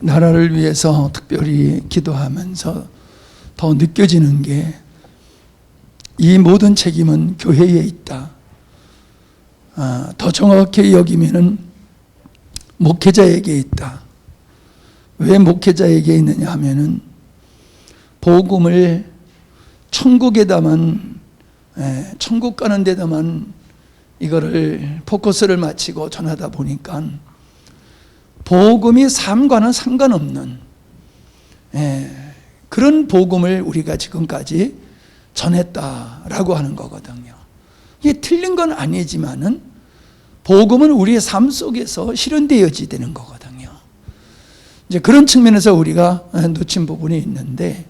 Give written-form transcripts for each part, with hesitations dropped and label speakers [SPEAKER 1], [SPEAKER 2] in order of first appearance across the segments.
[SPEAKER 1] 나라를 위해서 특별히 기도하면서 더 느껴지는 게, 이 모든 책임은 교회에 있다. 더 정확히 여기면은 목회자에게 있다. 왜 목회자에게 있느냐 하면은, 복음을 천국에다만, 천국 가는 데다만 이거를 포커스를 맞추고 전하다 보니까 복음이 삶과는 상관없는 그런 복음을 우리가 지금까지 전했다라고 하는 거거든요. 이게 틀린 건 아니지만은 복음은 우리의 삶 속에서 실현되어야 되는 거거든요. 이제 그런 측면에서 우리가 놓친 부분이 있는데,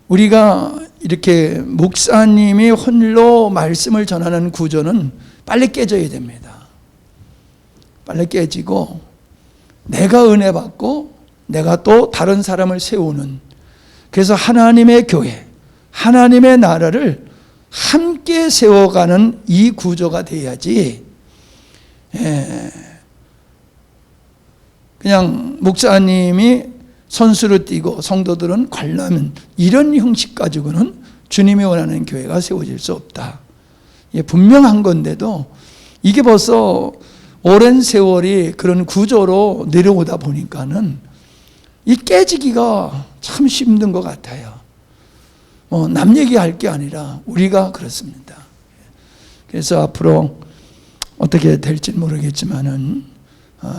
[SPEAKER 1] 우리가 이렇게 목사님이 홀로 말씀을 전하는 구조는 빨리 깨져야 됩니다. 빨리 깨지고, 내가 은혜 받고 내가 또 다른 사람을 세우는, 그래서 하나님의 교회, 하나님의 나라를 함께 세워가는 이 구조가 돼야지, 그냥 목사님이 선수를 띄고 성도들은 관람은, 이런 형식 가지고는 주님이 원하는 교회가 세워질 수 없다. 이게 분명한 건데도 이게 벌써 오랜 세월이 그런 구조로 내려오다 보니까는 이 깨지기가 참 힘든 것 같아요. 남 얘기할 게 아니라 우리가 그렇습니다. 그래서 앞으로 어떻게 될지 모르겠지만은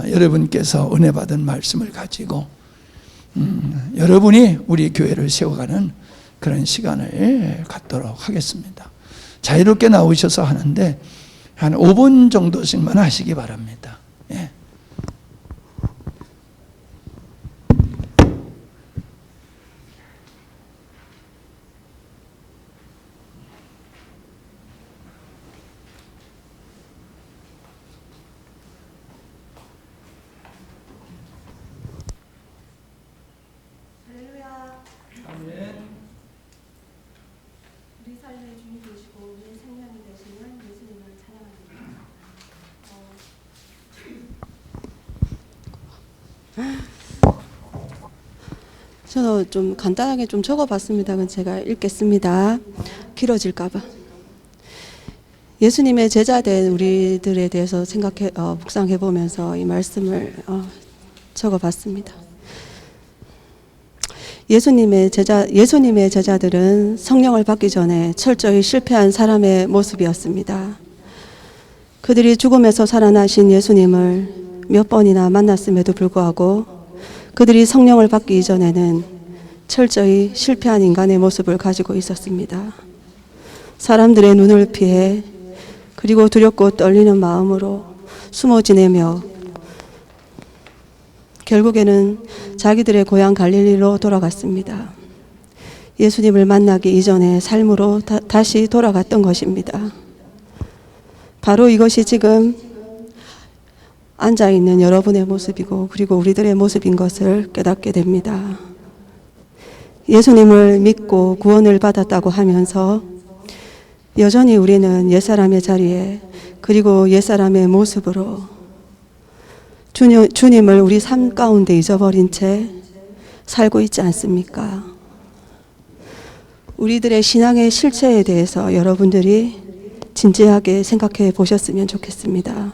[SPEAKER 1] 여러분께서 은혜 받은 말씀을 가지고 여러분이 우리 교회를 세워가는 그런 시간을 갖도록 하겠습니다. 자유롭게 나오셔서 하는데 한 5분 정도씩만 하시기 바랍니다. 예.
[SPEAKER 2] 우리 삶의 주인 되시고 우리의 생명이 되시는 예수님을 찬양합니다. 저는 좀 간단하게 좀 적어봤습니다. 그건 제가 읽겠습니다. 길어질까봐. 예수님의 제자된 우리들에 대해서 묵상해보면서 이 말씀을 적어봤습니다. 예수님의 제자들은 성령을 받기 전에 철저히 실패한 사람의 모습이었습니다. 그들이 죽음에서 살아나신 예수님을 몇 번이나 만났음에도 불구하고 그들이 성령을 받기 이전에는 철저히 실패한 인간의 모습을 가지고 있었습니다. 사람들의 눈을 피해 그리고 두렵고 떨리는 마음으로 숨어 지내며 결국에는 자기들의 고향 갈릴리로 돌아갔습니다. 예수님을 만나기 이전의 삶으로 다시 돌아갔던 것입니다. 바로 이것이 지금 앉아있는 여러분의 모습이고 그리고 우리들의 모습인 것을 깨닫게 됩니다. 예수님을 믿고 구원을 받았다고 하면서 여전히 우리는 옛사람의 자리에 그리고 옛사람의 모습으로 주님을 우리 삶 가운데 잊어버린 채 살고 있지 않습니까? 우리들의 신앙의 실체에 대해서 여러분들이 진지하게 생각해 보셨으면 좋겠습니다.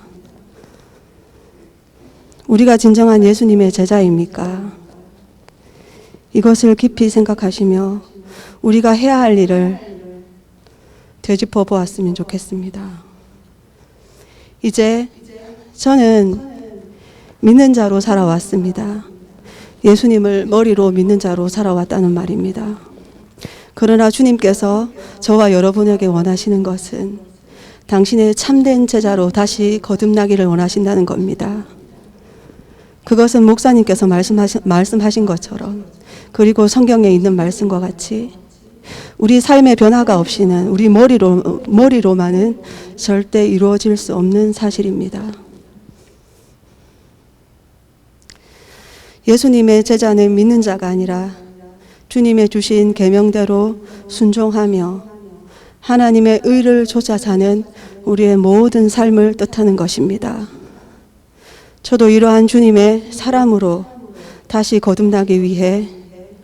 [SPEAKER 2] 우리가 진정한 예수님의 제자입니까? 이것을 깊이 생각하시며 우리가 해야 할 일을 되짚어 보았으면 좋겠습니다. 이제 저는 믿는 자로 살아왔습니다. 예수님을 머리로 믿는 자로 살아왔다는 말입니다. 그러나 주님께서 저와 여러분에게 원하시는 것은 당신의 참된 제자로 다시 거듭나기를 원하신다는 겁니다. 그것은 목사님께서 말씀하신 것처럼 그리고 성경에 있는 말씀과 같이 우리 삶의 변화가 없이는 우리 머리로만은 절대 이루어질 수 없는 사실입니다. 예수님의 제자는 믿는 자가 아니라 주님의 주신 계명대로 순종하며 하나님의 의를 쫓아 사는 우리의 모든 삶을 뜻하는 것입니다. 저도 이러한 주님의 사람으로 다시 거듭나기 위해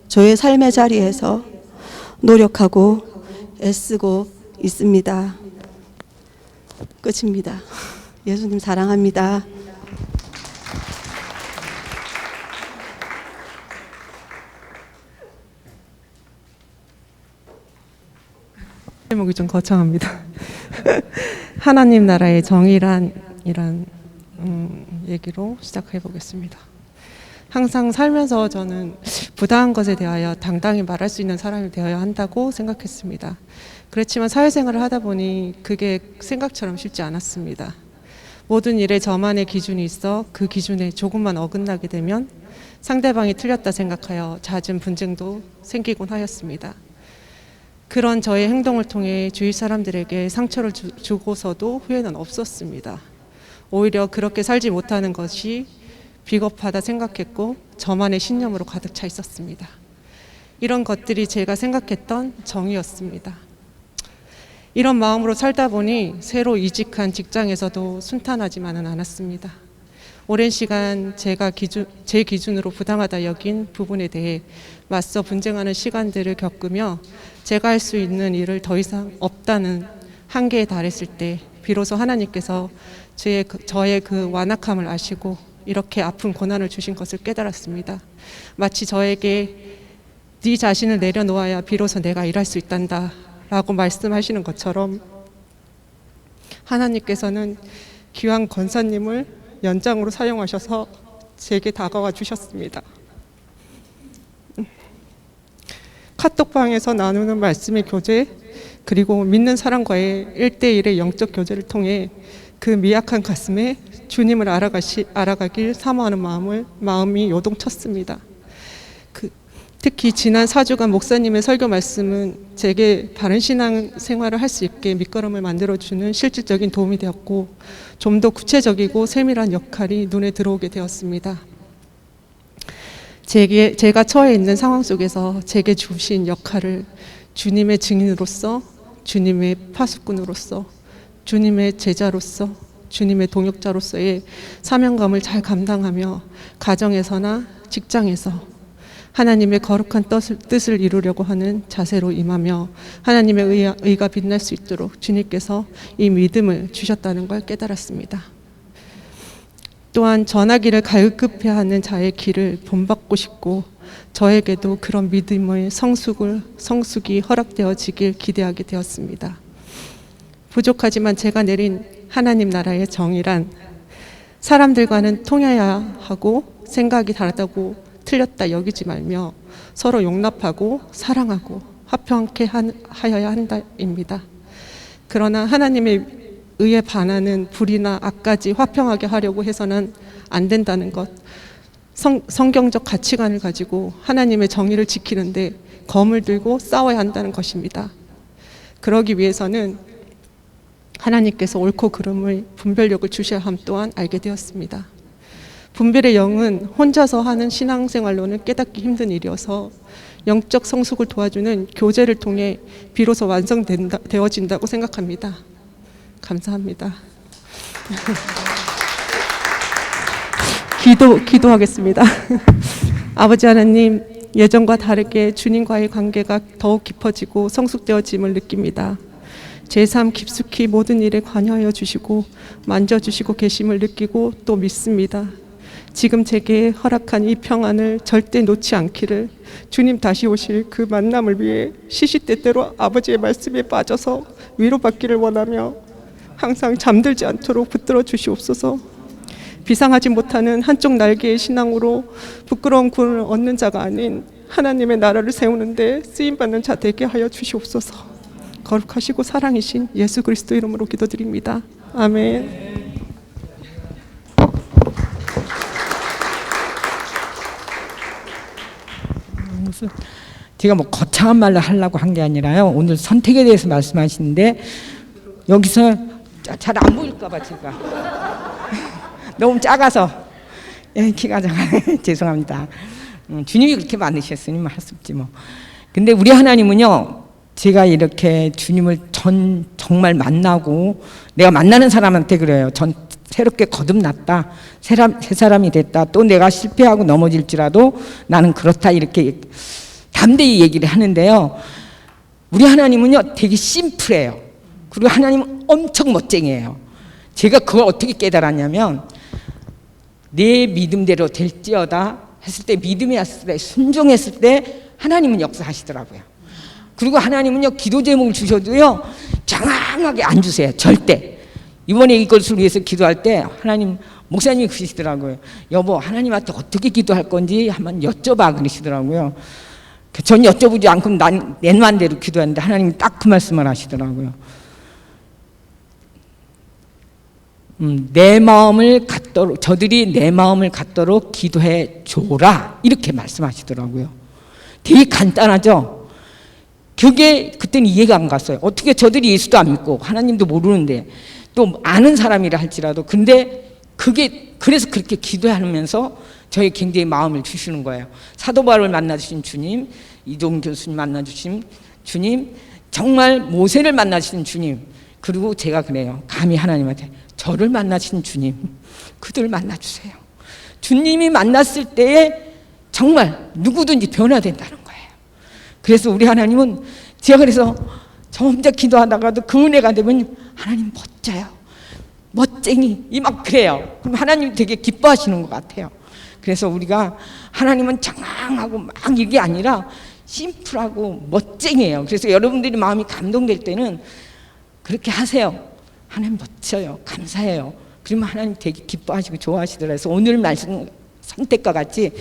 [SPEAKER 2] 저의 삶의 자리에서 노력하고 애쓰고 있습니다. 끝입니다. 예수님 사랑합니다.
[SPEAKER 3] 제목이 좀 거창합니다. 하나님 나라의 정의란 이란 얘기로 시작해 보겠습니다. 항상 살면서 저는 부당한 것에 대하여 당당히 말할 수 있는 사람이 되어야 한다고 생각했습니다. 그렇지만 사회생활을 하다 보니 그게 생각처럼 쉽지 않았습니다. 모든 일에 저만의 기준이 있어 그 기준에 조금만 어긋나게 되면 상대방이 틀렸다 생각하여 잦은 분쟁도 생기곤 하였습니다. 그런 저의 행동을 통해 주위 사람들에게 상처를 주고서도 후회는 없었습니다. 오히려 그렇게 살지 못하는 것이 비겁하다 생각했고 저만의 신념으로 가득 차 있었습니다. 이런 것들이 제가 생각했던 정의였습니다. 이런 마음으로 살다 보니 새로 이직한 직장에서도 순탄하지만은 않았습니다. 오랜 시간 제 기준으로 부당하다 여긴 부분에 대해 맞서 분쟁하는 시간들을 겪으며 제가 할 수 있는 일을 더 이상 없다는 한계에 달했을 때 비로소 하나님께서 저의 그 완악함을 아시고 이렇게 아픈 고난을 주신 것을 깨달았습니다. 마치 저에게 네 자신을 내려놓아야 비로소 내가 일할 수 있단다 라고 말씀하시는 것처럼 하나님께서는 귀한 권사님을 연장으로 사용하셔서 제게 다가와 주셨습니다. 카톡방에서 나누는 말씀의 교제 그리고 믿는 사람과의 1대1의 영적 교제를 통해 그 미약한 가슴에 주님을 알아가길 사모하는 마음이 요동쳤습니다. 특히 지난 4주간 목사님의 설교 말씀은 제게 바른 신앙 생활을 할 수 있게 밑거름을 만들어주는 실질적인 도움이 되었고 좀 더 구체적이고 세밀한 역할이 눈에 들어오게 되었습니다. 제가 처해 있는 상황 속에서 제게 주신 역할을 주님의 증인으로서, 주님의 파수꾼으로서, 주님의 제자로서, 주님의 동역자로서의 사명감을 잘 감당하며 가정에서나 직장에서 하나님의 거룩한 뜻을 이루려고 하는 자세로 임하며 하나님의 의가 빛날 수 있도록 주님께서 이 믿음을 주셨다는 걸 깨달았습니다. 또한 전하기를 갈급해하는 자의 길을 본받고 싶고 저에게도 그런 믿음의 성숙이 허락되어지길 기대하게 되었습니다. 부족하지만 제가 내린 하나님 나라의 정의란 사람들과는 통해야 하고 생각이 다르다고 틀렸다 여기지 말며 서로 용납하고 사랑하고 화평케 하여야 한다입니다. 그러나 하나님의 의에 반하는 불이나 악까지 화평하게 하려고 해서는 안 된다는 것, 성경적 가치관을 가지고 하나님의 정의를 지키는데 검을 들고 싸워야 한다는 것입니다. 그러기 위해서는 하나님께서 옳고 그름의 분별력을 주셔야 함 또한 알게 되었습니다. 분별의 영은 혼자서 하는 신앙생활로는 깨닫기 힘든 일이어서 영적 성숙을 도와주는 교제를 통해 비로소 완성되어진다고 생각합니다. 감사합니다. 기도하겠습니다. 아버지 하나님, 예전과 다르게 주님과의 관계가 더욱 깊어지고 성숙되어짐을 느낍니다. 제 삶 깊숙이 모든 일에 관여하여 주시고 만져주시고 계심을 느끼고 또 믿습니다. 지금 제게 허락한 이 평안을 절대 놓지 않기를 주님 다시 오실 그 만남을 위해 시시때때로 아버지의 말씀에 빠져서 위로받기를 원하며 항상 잠들지 않도록 붙들어 주시옵소서. 비상하지 못하는 한쪽 날개의 신앙으로 부끄러운 구원을 얻는 자가 아닌 하나님의 나라를 세우는데 쓰임받는 자 되게 하여 주시옵소서. 거룩하시고 사랑이신 예수 그리스도 이름으로 기도드립니다. 아멘.
[SPEAKER 4] 제가 뭐 거창한 말로 하려고 한 게 아니라요. 오늘 선택에 대해서 말씀하시는데 여기서 잘 안 보일까봐 제가 너무 작아서 키가 작아 죄송합니다. 주님이 그렇게 만드셨으니 할 수 없지 뭐. 근데 우리 하나님은요, 제가 이렇게 주님을 정말 만나고 내가 만나는 사람한테 그래요. 전 새롭게 거듭났다. 새 사람이 됐다. 또 내가 실패하고 넘어질지라도 나는 그렇다. 이렇게 담대히 얘기를 하는데요. 우리 하나님은요 되게 심플해요. 그리고 하나님은 엄청 멋쟁이에요. 제가 그걸 어떻게 깨달았냐면 내 믿음대로 될지어다 했을 때, 믿음이 왔을 때, 순종했을 때 하나님은 역사하시더라고요. 그리고 하나님은요 기도 제목을 주셔도요 장황하게 안 주세요. 절대. 이번에 이것을 위해서 기도할 때 하나님, 목사님이 그러시더라고요. 여보, 하나님한테 어떻게 기도할 건지 한번 여쭤봐 그러시더라고요. 전 여쭤보지 않고 난 내 맘대로 기도했는데 하나님이 딱 그 말씀을 하시더라고요. 내 마음을 갖도록, 저들이 내 마음을 갖도록 기도해 줘라, 이렇게 말씀하시더라고요. 되게 간단하죠. 그게 그때는 이해가 안 갔어요. 어떻게 저들이 예수도 안 믿고 하나님도 모르는데 또 아는 사람이라 할지라도, 근데 그게 그래서 그렇게 기도하면서 저희 굉장히 마음을 주시는 거예요. 사도 바울을 만나주신 주님, 이동 교수님 만나주신 주님, 정말 모세를 만나주신 주님, 그리고 제가 그래요. 감히 하나님한테 저를 만나신 주님, 그들 만나주세요. 주님이 만났을 때에 정말 누구든지 변화된다는 거예요. 그래서 우리 하나님은, 제가 그래서 저 혼자 기도하다가도 그 은혜가 되면 하나님 멋져요. 멋쟁이 막 그래요. 그럼 하나님 되게 기뻐하시는 것 같아요. 그래서 우리가 하나님은 장황하고 막 이게 아니라 심플하고 멋쟁이에요. 그래서 여러분들이 마음이 감동될 때는 그렇게 하세요. 하나님 멋져요. 감사해요. 그러면 하나님 되게 기뻐하시고 좋아하시더라고요. 그래서 오늘 말씀 선택과 같이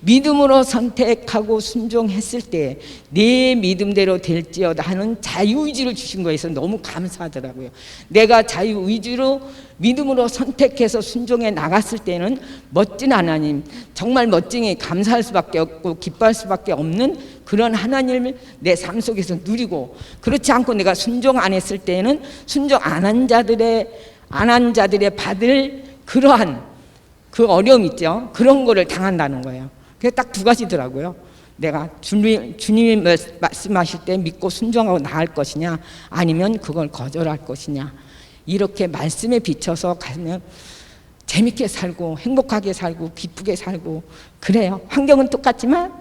[SPEAKER 4] 믿음으로 선택하고 순종했을 때 내 믿음대로 될지어다 하는 자유의지를 주신 거에서 너무 감사하더라고요. 내가 자유의지로 믿음으로 선택해서 순종해 나갔을 때는 멋진 하나님, 정말 멋쟁이 감사할 수밖에 없고 기뻐할 수밖에 없는 그런 하나님을 내 삶 속에서 누리고, 그렇지 않고 내가 순종 안 했을 때는 순종 안 한 자들의 받을 그러한 그 어려움 있죠. 그런 거를 당한다는 거예요. 그게 딱 두 가지더라고요. 내가 주님이 말씀하실 때 믿고 순종하고 나갈 것이냐, 아니면 그걸 거절할 것이냐. 이렇게 말씀에 비춰서 가면 재밌게 살고 행복하게 살고 기쁘게 살고 그래요. 환경은 똑같지만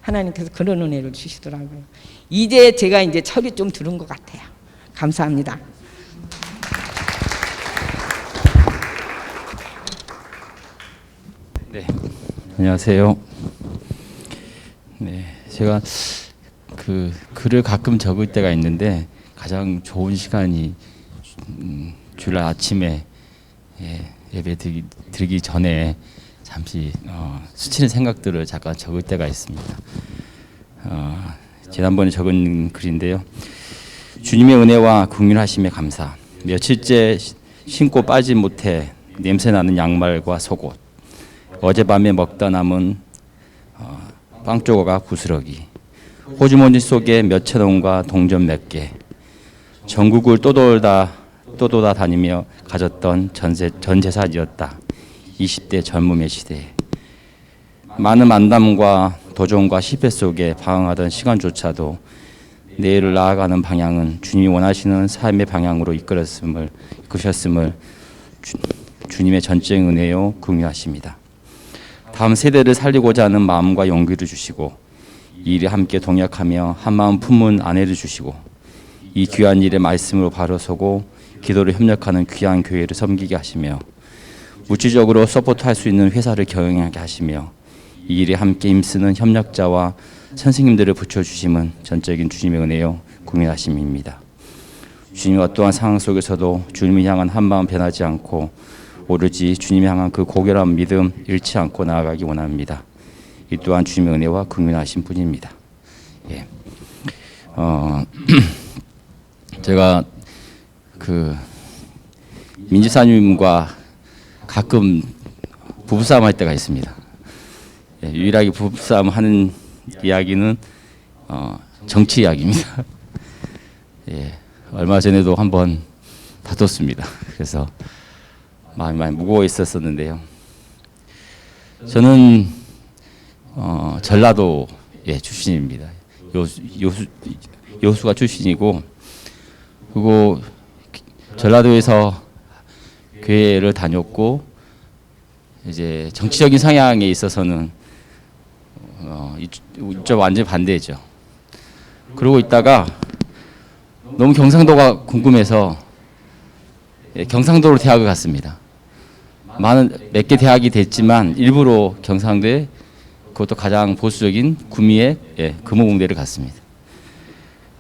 [SPEAKER 4] 하나님께서 그런 은혜를 주시더라고요. 이제 제가 철이 좀 들은 것 같아요. 감사합니다.
[SPEAKER 5] 네, 안녕하세요. 네, 제가 그 글을 가끔 적을 때가 있는데 가장 좋은 시간이 주일 아침에 예배 드리기 전에 잠시 스치는 생각들을 잠깐 적을 때가 있습니다. 지난번에 적은 글인데요. 주님의 은혜와 국민하심에 감사. 며칠째 신고 빠지 못해 냄새나는 양말과 속옷. 어젯밤에 먹다 남은 빵 조각 부스러기, 호주머니 속에 몇천 원과 동전 몇 개, 전국을 떠돌다 다니며 가졌던 전 재산이었다. 20대 젊음의 시대에 많은 만남과 도전과 실패 속에 방황하던 시간조차도 내일을 나아가는 방향은 주님이 원하시는 삶의 방향으로 이끄셨음을 주님의 전적인 은혜요 긍휼하십니다. 다음 세대를 살리고자 하는 마음과 용기를 주시고 이 일에 함께 동역하며 한마음 품은 아내를 주시고 이 귀한 일에 말씀으로 바로 서고 기도로 협력하는 귀한 교회를 섬기게 하시며 물질적으로 서포트할 수 있는 회사를 경영하게 하시며 이 일에 함께 힘쓰는 협력자와 선생님들을 붙여주심은 전적인 주님의 은혜요 국민하심입니다. 주님이 어떠한 상황 속에서도 주님을 향한 한마음 변하지 않고 오로지 주님을 향한 그 고결한 믿음 잃지 않고 나아가기 원합니다. 이 또한 주님의 은혜와 국민하신 분입니다. 예. 제가 그 민지사님과 가끔 부부싸움 할 때가 있습니다. 예, 유일하게 부부싸움 하는 이야기는 정치 이야기입니다. 예, 얼마 전에도 한번 다퉜습니다. 그래서 마음이 많이 무거워 있었었는데요. 저는 전라도 출신입니다. 여수가 출신이고, 그리고 전라도에서 교회를 다녔고 이제 정치적인 성향에 있어서는 이쪽 완전 반대죠. 그러고 있다가 너무 경상도가 궁금해서 경상도로 대학을 갔습니다. 몇 개 대학이 됐지만 일부러 경상도에 그것도 가장 보수적인 구미의 금호공대를 갔습니다.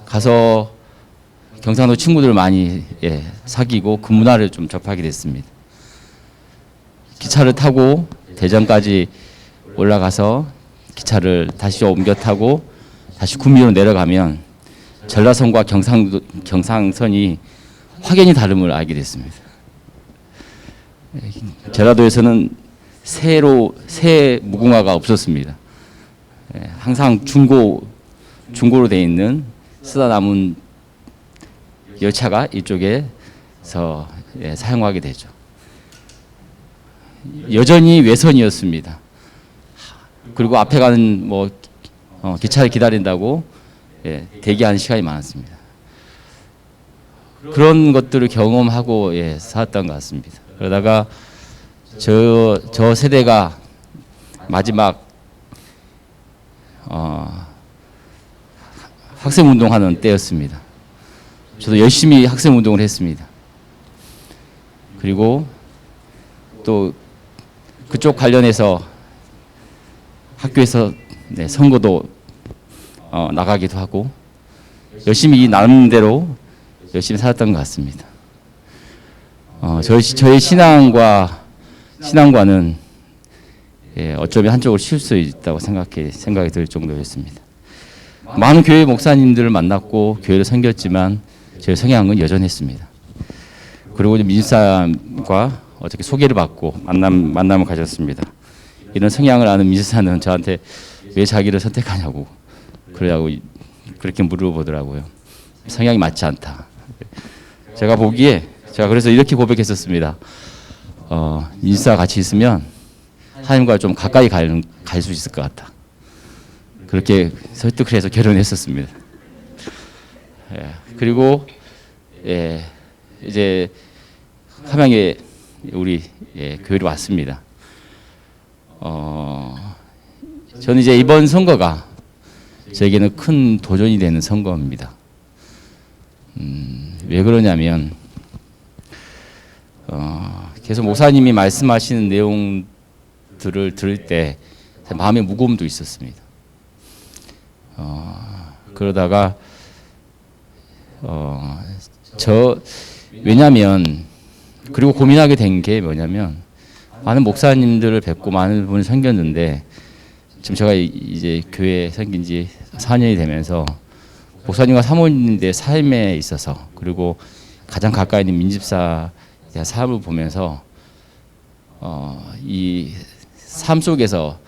[SPEAKER 5] 가서 경상도 친구들 많이 사귀고 그 문화를 좀 접하게 됐습니다. 기차를 타고 대전까지 올라가서 기차를 다시 옮겨 타고 다시 구미로 내려가면 전라선과 경상선이 확연히 다름을 알게 됐습니다. 전라도에서는 새 무궁화가 없었습니다. 항상 중고로 되어 있는 쓰다 남은 열차가 이쪽에서 사용하게 되죠. 여전히 외선이었습니다. 그리고 앞에 가는 기차를 기다린다고 대기하는 시간이 많았습니다. 그런 것들을 경험하고 살았던 것 같습니다. 그러다가 저 세대가 마지막 학생 운동하는 때였습니다. 저도 열심히 학생 운동을 했습니다. 그리고 또 그쪽 관련해서 학교에서 선거도 나가기도 하고 열심히 나름대로 열심히 살았던 것 같습니다. 저의 신앙과는 어쩌면 한쪽으로 치울 수 있다고 생각이 들 정도였습니다. 많은 교회 목사님들을 만났고 교회를 섬겼지만 제 성향은 여전했습니다. 그리고 민주사과 어떻게 소개를 받고 만남을 가졌습니다. 이런 성향을 아는 민주사는 저한테 왜 자기를 선택하냐고 그렇게 물어보더라고요. 성향이 맞지 않다. 제가 그래서 이렇게 고백했었습니다. 민주사 같이 있으면 하나님과 좀 가까이 갈 수 있을 것 같다. 그렇게 설득을 해서 결혼했었습니다. 그리고 이제 함양에 우리 교회로 왔습니다. 저는 이제 이번 선거가 저에게는 큰 도전이 되는 선거입니다. 왜 그러냐면 계속 목사님이 말씀하시는 내용들을 들을 때 마음의 무거움도 있었습니다. 그러다가 왜냐면 그리고 고민하게 된 게 뭐냐면 많은 목사님들을 뵙고 많은 분을 섬겼는데 지금 제가 이제 교회 생긴 지 4년이 되면서 목사님과 사모님들의 삶에 있어서 그리고 가장 가까이 있는 민집사의 삶을 보면서 이 삶 속에서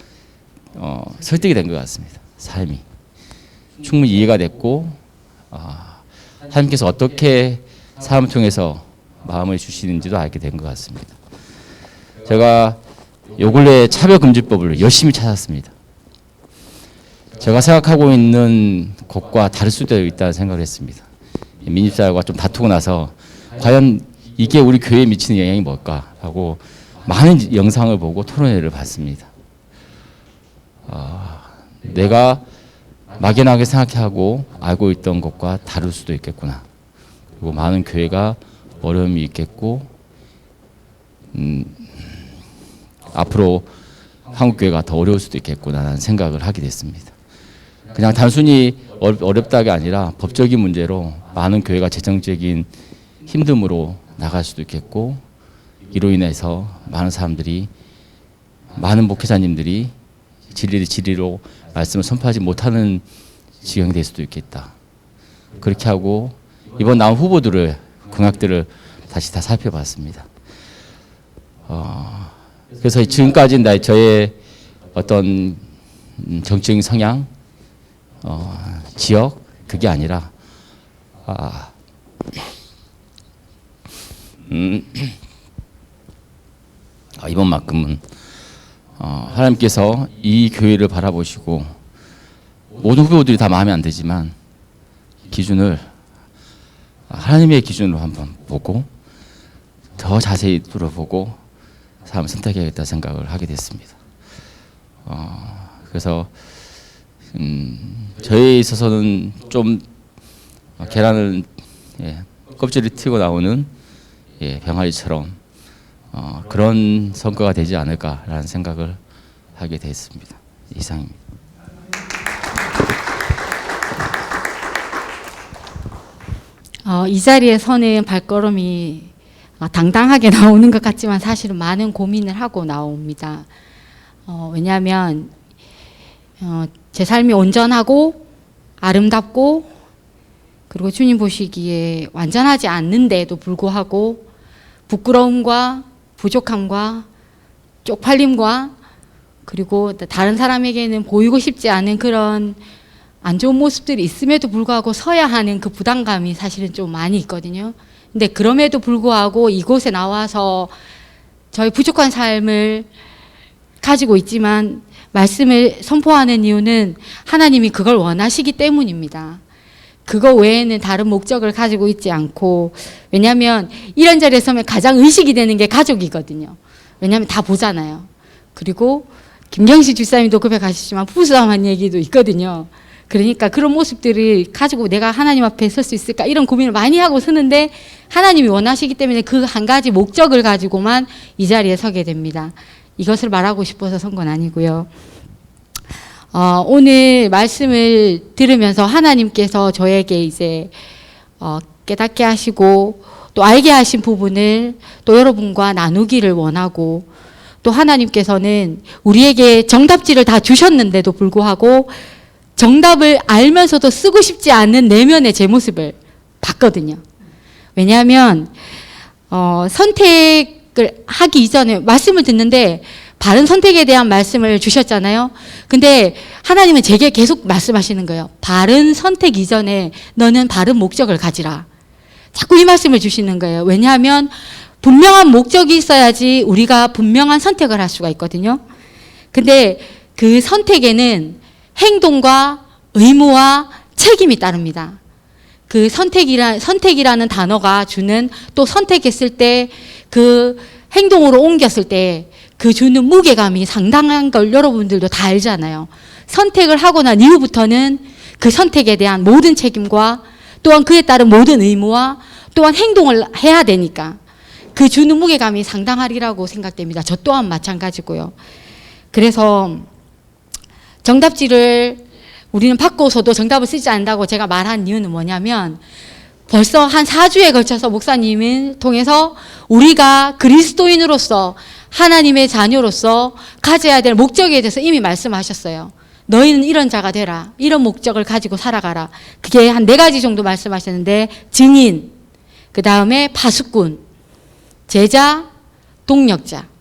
[SPEAKER 5] 설득이 된 것 같습니다. 삶이 충분히 이해가 됐고 하나님께서 어떻게 삶을 통해서 마음을 주시는지도 알게 된 것 같습니다. 제가 요 근래 차별금지법을 열심히 찾았습니다. 제가 생각하고 있는 것과 다를 수도 있다는 생각을 했습니다. 민집사와 좀 다투고 나서 과연 이게 우리 교회에 미치는 영향이 뭘까 하고 많은 영상을 보고 토론회를 봤습니다. 내가 막연하게 생각하고 알고 있던 것과 다를 수도 있겠구나. 그리고 많은 교회가 어려움이 있겠고 앞으로 한국 교회가 더 어려울 수도 있겠구나라는 생각을 하게 됐습니다. 그냥 단순히 어렵다가 아니라 법적인 문제로 많은 교회가 재정적인 힘듦으로 나갈 수도 있겠고 이로 인해서 많은 목회자님들이 진리로 말씀을 선포하지 못하는 지경이 될 수도 있겠다. 그렇게 하고 이번 나온 후보들을 공약들을 다시 다 살펴봤습니다. 그래서 지금까지 저의 어떤 정치적인 성향, 지역 그게 아니라 이번만큼은 하나님께서 이 교회를 바라보시고 모든 후보들이 다 마음에 안 들지만 기준을 하나님의 기준으로 한번 보고 더 자세히 들어보고 삶을 선택해야겠다 생각을 하게 됐습니다. 그래서 저에 있어서는 좀 계란을 껍질을 튀고 나오는 병아리처럼 그런 성과가 되지 않을까라는 생각을 하게 됐습니다. 이상입니다.
[SPEAKER 6] 이 자리에 서는 발걸음이 당당하게 나오는 것 같지만 사실은 많은 고민을 하고 나옵니다. 왜냐하면 제 삶이 온전하고 아름답고 그리고 주님 보시기에 완전하지 않는데도 불구하고 부끄러움과 부족함과 쪽팔림과 그리고 다른 사람에게는 보이고 싶지 않은 그런 안 좋은 모습들이 있음에도 불구하고 서야 하는 그 부담감이 사실은 좀 많이 있거든요. 근데 그럼에도 불구하고 이곳에 나와서 저희 부족한 삶을 가지고 있지만 말씀을 선포하는 이유는 하나님이 그걸 원하시기 때문입니다. 그거 외에는 다른 목적을 가지고 있지 않고, 왜냐하면 이런 자리에 서면 가장 의식이 되는 게 가족이거든요. 왜냐하면 다 보잖아요. 그리고 김경식 집사님도 고백하시지만 부부싸움한 얘기도 있거든요. 그러니까 그런 모습들을 가지고 내가 하나님 앞에 설 수 있을까 이런 고민을 많이 하고 서는데 하나님이 원하시기 때문에 그 한 가지 목적을 가지고만 이 자리에 서게 됩니다. 이것을 말하고 싶어서 선 건 아니고요. 오늘 말씀을 들으면서 하나님께서 저에게 이제 깨닫게 하시고 또 알게 하신 부분을 또 여러분과 나누기를 원하고, 또 하나님께서는 우리에게 정답지를 다 주셨는데도 불구하고 정답을 알면서도 쓰고 싶지 않은 내면의 제 모습을 봤거든요. 왜냐하면 선택을 하기 이전에 말씀을 듣는데 바른 선택에 대한 말씀을 주셨잖아요. 근데 하나님은 제게 계속 말씀하시는 거예요. 바른 선택 이전에 너는 바른 목적을 가지라. 자꾸 이 말씀을 주시는 거예요. 왜냐하면 분명한 목적이 있어야지 우리가 분명한 선택을 할 수가 있거든요. 근데 그 선택에는 행동과 의무와 책임이 따릅니다. 그 선택이라는 단어가 주는, 또 선택했을 때 그 행동으로 옮겼을 때 그 주는 무게감이 상당한 걸 여러분들도 다 알잖아요. 선택을 하고 난 이후부터는 그 선택에 대한 모든 책임과 또한 그에 따른 모든 의무와 또한 행동을 해야 되니까 그 주는 무게감이 상당하리라고 생각됩니다. 저 또한 마찬가지고요. 그래서 정답지를 우리는 받고서도 정답을 쓰지 않는다고 제가 말한 이유는 뭐냐면, 벌써 한 4주에 걸쳐서 목사님을 통해서 우리가 그리스도인으로서 하나님의 자녀로서 가져야 될 목적에 대해서 이미 말씀하셨어요. 너희는 이런 자가 되라. 이런 목적을 가지고 살아가라. 그게 한 4가지 정도 말씀하셨는데, 증인, 그 다음에 파수꾼, 제자, 동력자.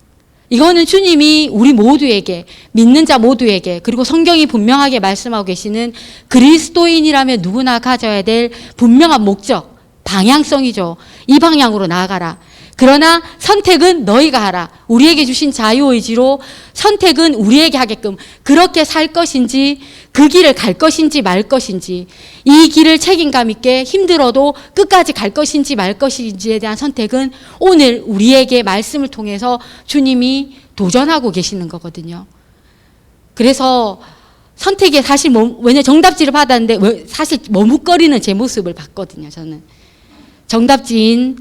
[SPEAKER 6] 이거는 주님이 우리 모두에게, 믿는 자 모두에게, 그리고 성경이 분명하게 말씀하고 계시는 그리스도인이라면 누구나 가져야 될 분명한 목적, 방향성이죠. 이 방향으로 나아가라. 그러나 선택은 너희가 하라. 우리에게 주신 자유의지로 선택은 우리에게 하게끔, 그렇게 살 것인지 그 길을 갈 것인지 말 것인지, 이 길을 책임감 있게 힘들어도 끝까지 갈 것인지 말 것인지에 대한 선택은 오늘 우리에게 말씀을 통해서 주님이 도전하고 계시는 거거든요. 그래서 선택에 사실 왜냐 정답지를 받았는데 사실 머뭇거리는 제 모습을 봤거든요. 저는 정답지인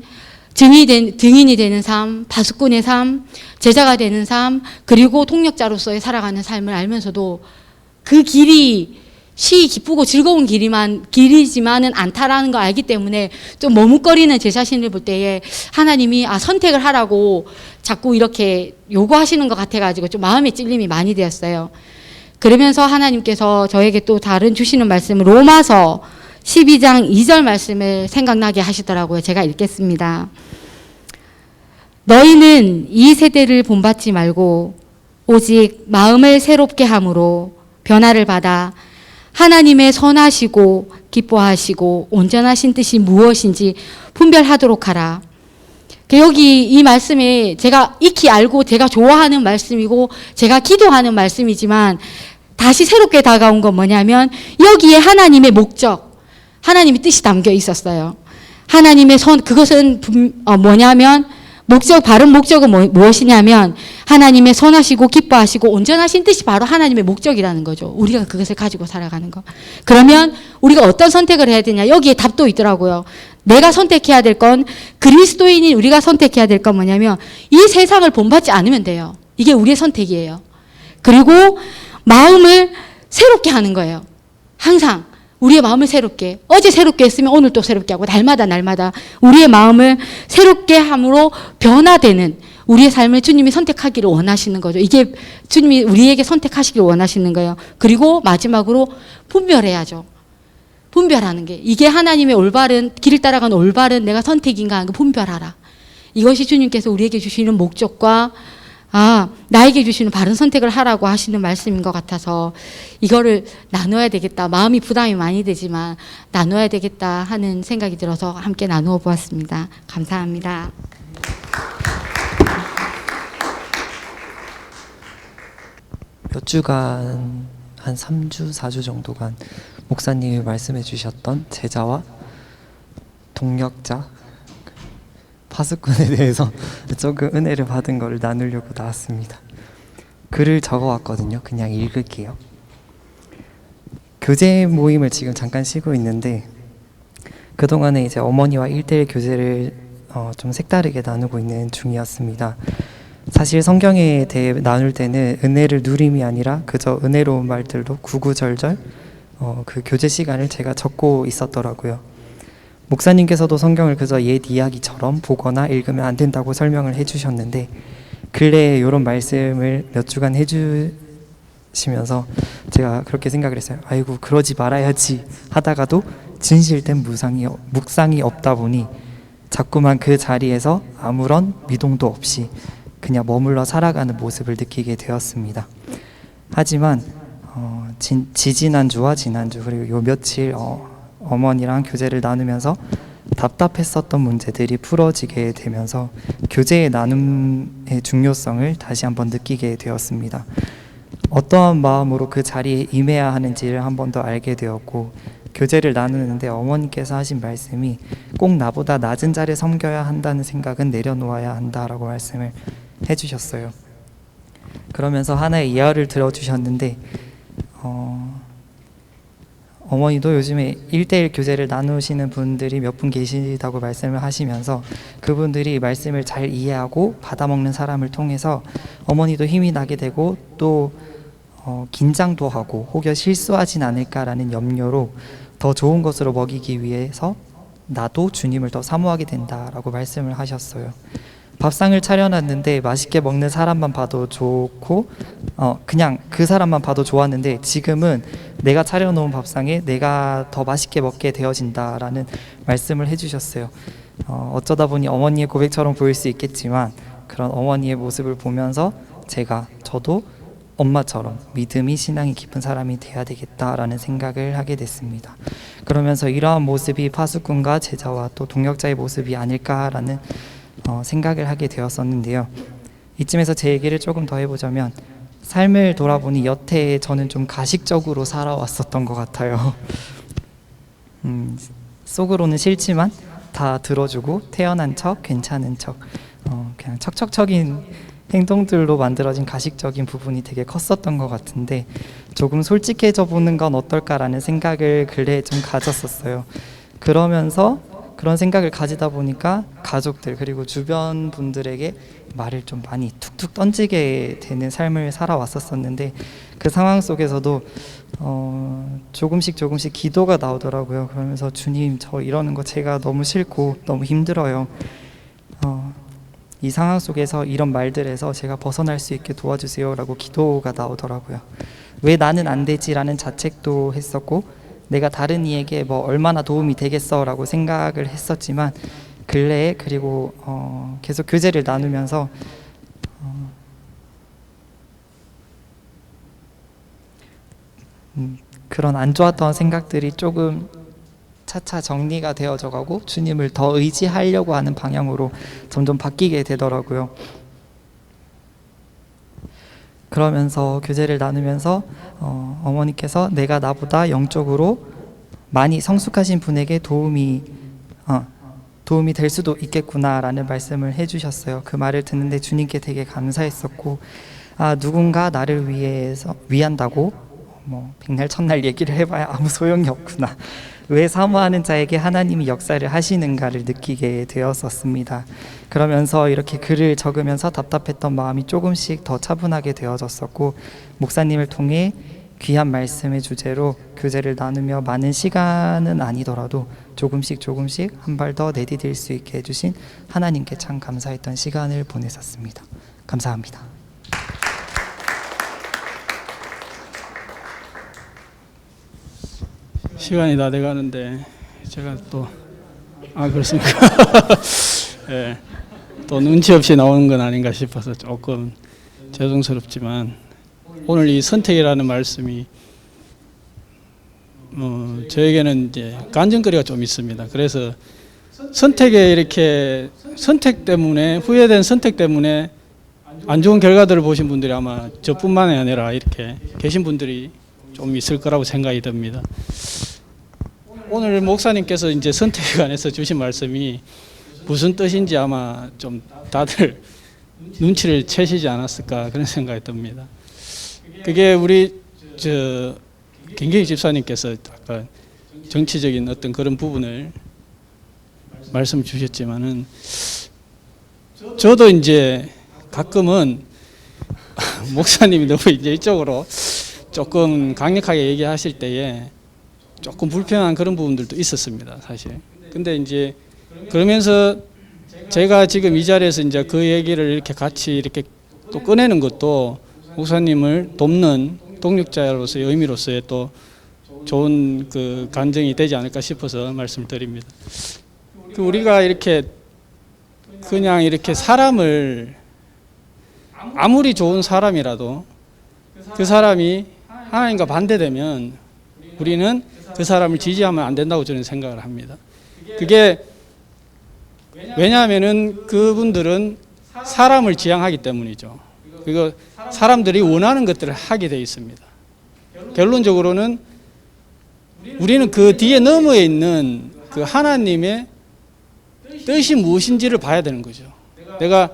[SPEAKER 6] 증인이 되는 삶, 파수꾼의 삶, 제자가 되는 삶, 그리고 통역자로서의 살아가는 삶을 알면서도 그 길이 기쁘고 즐거운 길이지만은 않다라는 걸 알기 때문에 좀 머뭇거리는 제 자신을 볼 때에 하나님이 선택을 하라고 자꾸 이렇게 요구하시는 것 같아가지고 좀 마음의 찔림이 많이 되었어요. 그러면서 하나님께서 저에게 또 다른 주시는 말씀을 로마서 12장 2절 말씀을 생각나게 하시더라고요. 제가 읽겠습니다. 너희는 이 세대를 본받지 말고 오직 마음을 새롭게 함으로 변화를 받아 하나님의 선하시고 기뻐하시고 온전하신 뜻이 무엇인지 분별하도록 하라. 여기 이 말씀이 제가 익히 알고 제가 좋아하는 말씀이고 제가 기도하는 말씀이지만 다시 새롭게 다가온 건 뭐냐면 여기에 하나님의 목적, 하나님의 뜻이 담겨 있었어요. 하나님의 그것은 뭐냐면 바른 목적은 무엇이냐면 하나님의 선하시고 기뻐하시고 온전하신 뜻이 바로 하나님의 목적이라는 거죠. 우리가 그것을 가지고 살아가는 거. 그러면 우리가 어떤 선택을 해야 되냐? 여기에 답도 있더라고요. 내가 선택해야 될 건, 그리스도인인 우리가 선택해야 될 건 뭐냐면 이 세상을 본받지 않으면 돼요. 이게 우리의 선택이에요. 그리고 마음을 새롭게 하는 거예요. 항상 우리의 마음을 새롭게, 어제 새롭게 했으면 오늘 또 새롭게 하고 날마다 우리의 마음을 새롭게 함으로 변화되는 우리의 삶을 주님이 선택하기를 원하시는 거죠. 이게 주님이 우리에게 선택하시기를 원하시는 거예요. 그리고 마지막으로 분별해야죠. 분별하는 게, 이게 하나님의 올바른 길을 따라가는 올바른 내가 선택인가 하는 거 분별하라. 이것이 주님께서 우리에게 주시는 목적과 나에게 주시는 바른 선택을 하라고 하시는 말씀인 것 같아서 이거를 나눠야 되겠다. 마음이 부담이 많이 되지만 나눠야 되겠다 하는 생각이 들어서 함께 나누어 보았습니다. 감사합니다.
[SPEAKER 7] 몇 주간, 한 3주, 4주 정도간 목사님이 말씀해 주셨던 제자와 동력자, 파수꾼에 대해서 조금 은혜를 받은 걸 나누려고 나왔습니다. 글을 적어왔거든요. 그냥 읽을게요. 교제 모임을 지금 잠깐 쉬고 있는데 그동안에 이제 어머니와 1대1 교제를 좀 색다르게 나누고 있는 중이었습니다. 사실 성경에 대해 나눌 때는 은혜를 누림이 아니라 그저 은혜로운 말들로 구구절절 그 교제 시간을 제가 적고 있었더라고요. 목사님께서도 성경을 그저 옛 이야기처럼 보거나 읽으면 안 된다고 설명을 해주셨는데 근래에 이런 말씀을 몇 주간 해주시면서 제가 그렇게 생각을 했어요. 아이고 그러지 말아야지 하다가도 진실된 묵상이 없다 보니 자꾸만 그 자리에서 아무런 미동도 없이 그냥 머물러 살아가는 모습을 느끼게 되었습니다. 하지만 지지난주와 지난주 그리고 요 며칠 어머니랑 교제를 나누면서 답답했었던 문제들이 풀어지게 되면서 교제의 나눔의 중요성을 다시 한번 느끼게 되었습니다. 어떠한 마음으로 그 자리에 임해야 하는지를 한 번 더 알게 되었고 교제를 나누는데 어머니께서 하신 말씀이 꼭 나보다 낮은 자리에 섬겨야 한다는 생각은 내려놓아야 한다라고 말씀을 해주셨어요. 그러면서 하나의 예화를 들어주셨는데 어머니도 요즘에 1대1 교제를 나누시는 분들이 몇 분 계시다고 말씀을 하시면서 그분들이 말씀을 잘 이해하고 받아먹는 사람을 통해서 어머니도 힘이 나게 되고 또 긴장도 하고 혹여 실수하진 않을까라는 염려로 더 좋은 것으로 먹이기 위해서 나도 주님을 더 사모하게 된다라고 말씀을 하셨어요. 밥상을 차려놨는데 맛있게 먹는 사람만 봐도 좋고 그냥 그 사람만 봐도 좋았는데 지금은 내가 차려놓은 밥상에 내가 더 맛있게 먹게 되어진다라는 말씀을 해주셨어요. 어쩌다 보니 어머니의 고백처럼 보일 수 있겠지만 그런 어머니의 모습을 보면서 저도 엄마처럼 믿음이 신앙이 깊은 사람이 돼야 되겠다라는 생각을 하게 됐습니다. 그러면서 이러한 모습이 파수꾼과 제자와 또 동역자의 모습이 아닐까라는 생각을 하게 되었었는데요. 이쯤에서 제 얘기를 조금 더 해보자면 삶을 돌아보니 여태 저는 좀 가식적으로 살아왔었던 것 같아요. 속으로는 싫지만 다 들어주고 태어난 척, 괜찮은 척 그냥 척척척인 행동들로 만들어진 가식적인 부분이 되게 컸었던 것 같은데 조금 솔직해져 보는 건 어떨까라는 생각을 근래에 좀 가졌었어요. 그러면서 그런 생각을 가지다 보니까 가족들 그리고 주변 분들에게 말을 좀 많이 툭툭 던지게 되는 삶을 살아왔었는데 그 상황 속에서도 조금씩 기도가 나오더라고요. 그러면서 주님 저 이러는 거 제가 너무 싫고 너무 힘들어요. 이 상황 속에서 이런 말들에서 제가 벗어날 수 있게 도와주세요 라고 기도가 나오더라고요. 왜 나는 안 되지라는 자책도 했었고 내가 다른 이에게 뭐 얼마나 도움이 되겠어 라고 생각을 했었지만 근래에 그리고 계속 교제를 나누면서 그런 안 좋았던 생각들이 조금 차차 정리가 되어져 가고 주님을 더 의지하려고 하는 방향으로 점점 바뀌게 되더라고요. 그러면서 교제를 나누면서 어머니께서 내가 나보다 영적으로 많이 성숙하신 분에게 도움이 도움이 될 수도 있겠구나라는 말씀을 해주셨어요. 그 말을 듣는데 주님께 되게 감사했었고, 누군가 나를 위한다고 뭐 백날 첫날 얘기를 해봐야 아무 소용이 없구나. 왜 사모하는 자에게 하나님이 역사를 하시는가를 느끼게 되었었습니다. 그러면서 이렇게 글을 적으면서 답답했던 마음이 조금씩 더 차분하게 되어졌었고, 목사님을 통해 귀한 말씀의 주제로 교제를 나누며 많은 시간은 아니더라도 조금씩 한 발 더 내디딜 수 있게 해주신 하나님께 참 감사했던 시간을 보냈었습니다. 감사합니다.
[SPEAKER 8] 시간이 다 돼가는데 제가 또 그렇습니까? 예, 또 눈치 없이 나오는 건 아닌가 싶어서 조금 죄송스럽지만, 오늘 이 선택이라는 말씀이 저에게는 이제 간증거리가 좀 있습니다. 그래서 선택에 이렇게 선택 때문에, 후회된 선택 때문에 안 좋은 결과들을 보신 분들이 아마 저뿐만이 아니라 이렇게 계신 분들이 좀 있을 거라고 생각이 듭니다. 오늘 목사님께서 이제 선택에 관해서 주신 말씀이 무슨 뜻인지 아마 좀 다들 눈치를 채시지 않았을까 그런 생각이 듭니다. 그게 우리 김경희 집사님께서 약간 정치적인 어떤 그런 부분을 말씀 주셨지만은, 저도 이제 가끔은 목사님이 너무 이제 이쪽으로 조금 강력하게 얘기하실 때에 조금 불편한 그런 부분들도 있었습니다, 사실. 근데 이제 그러면서 제가 지금 이 자리에서 이제 그 얘기를 이렇게 같이 이렇게 또 꺼내는 것도 목사님을 돕는 동력자로서의 의미로서의 또 좋은 그 간증이 되지 않을까 싶어서 말씀을 드립니다. 우리가 이렇게 그냥 이렇게 사람을, 아무리 좋은 사람이라도 그 사람이 하나님과 반대되면 우리는 그 사람을 지지하면 안 된다고 저는 생각을 합니다. 그게 왜냐하면은 그분들은 사람을 지향하기 때문이죠. 그리고 사람들이 원하는 것들을 하게 되어 있습니다. 결론적으로는 우리는 그 뒤에 너머에 있는 그 하나님의 뜻이 무엇인지를 봐야 되는 거죠. 내가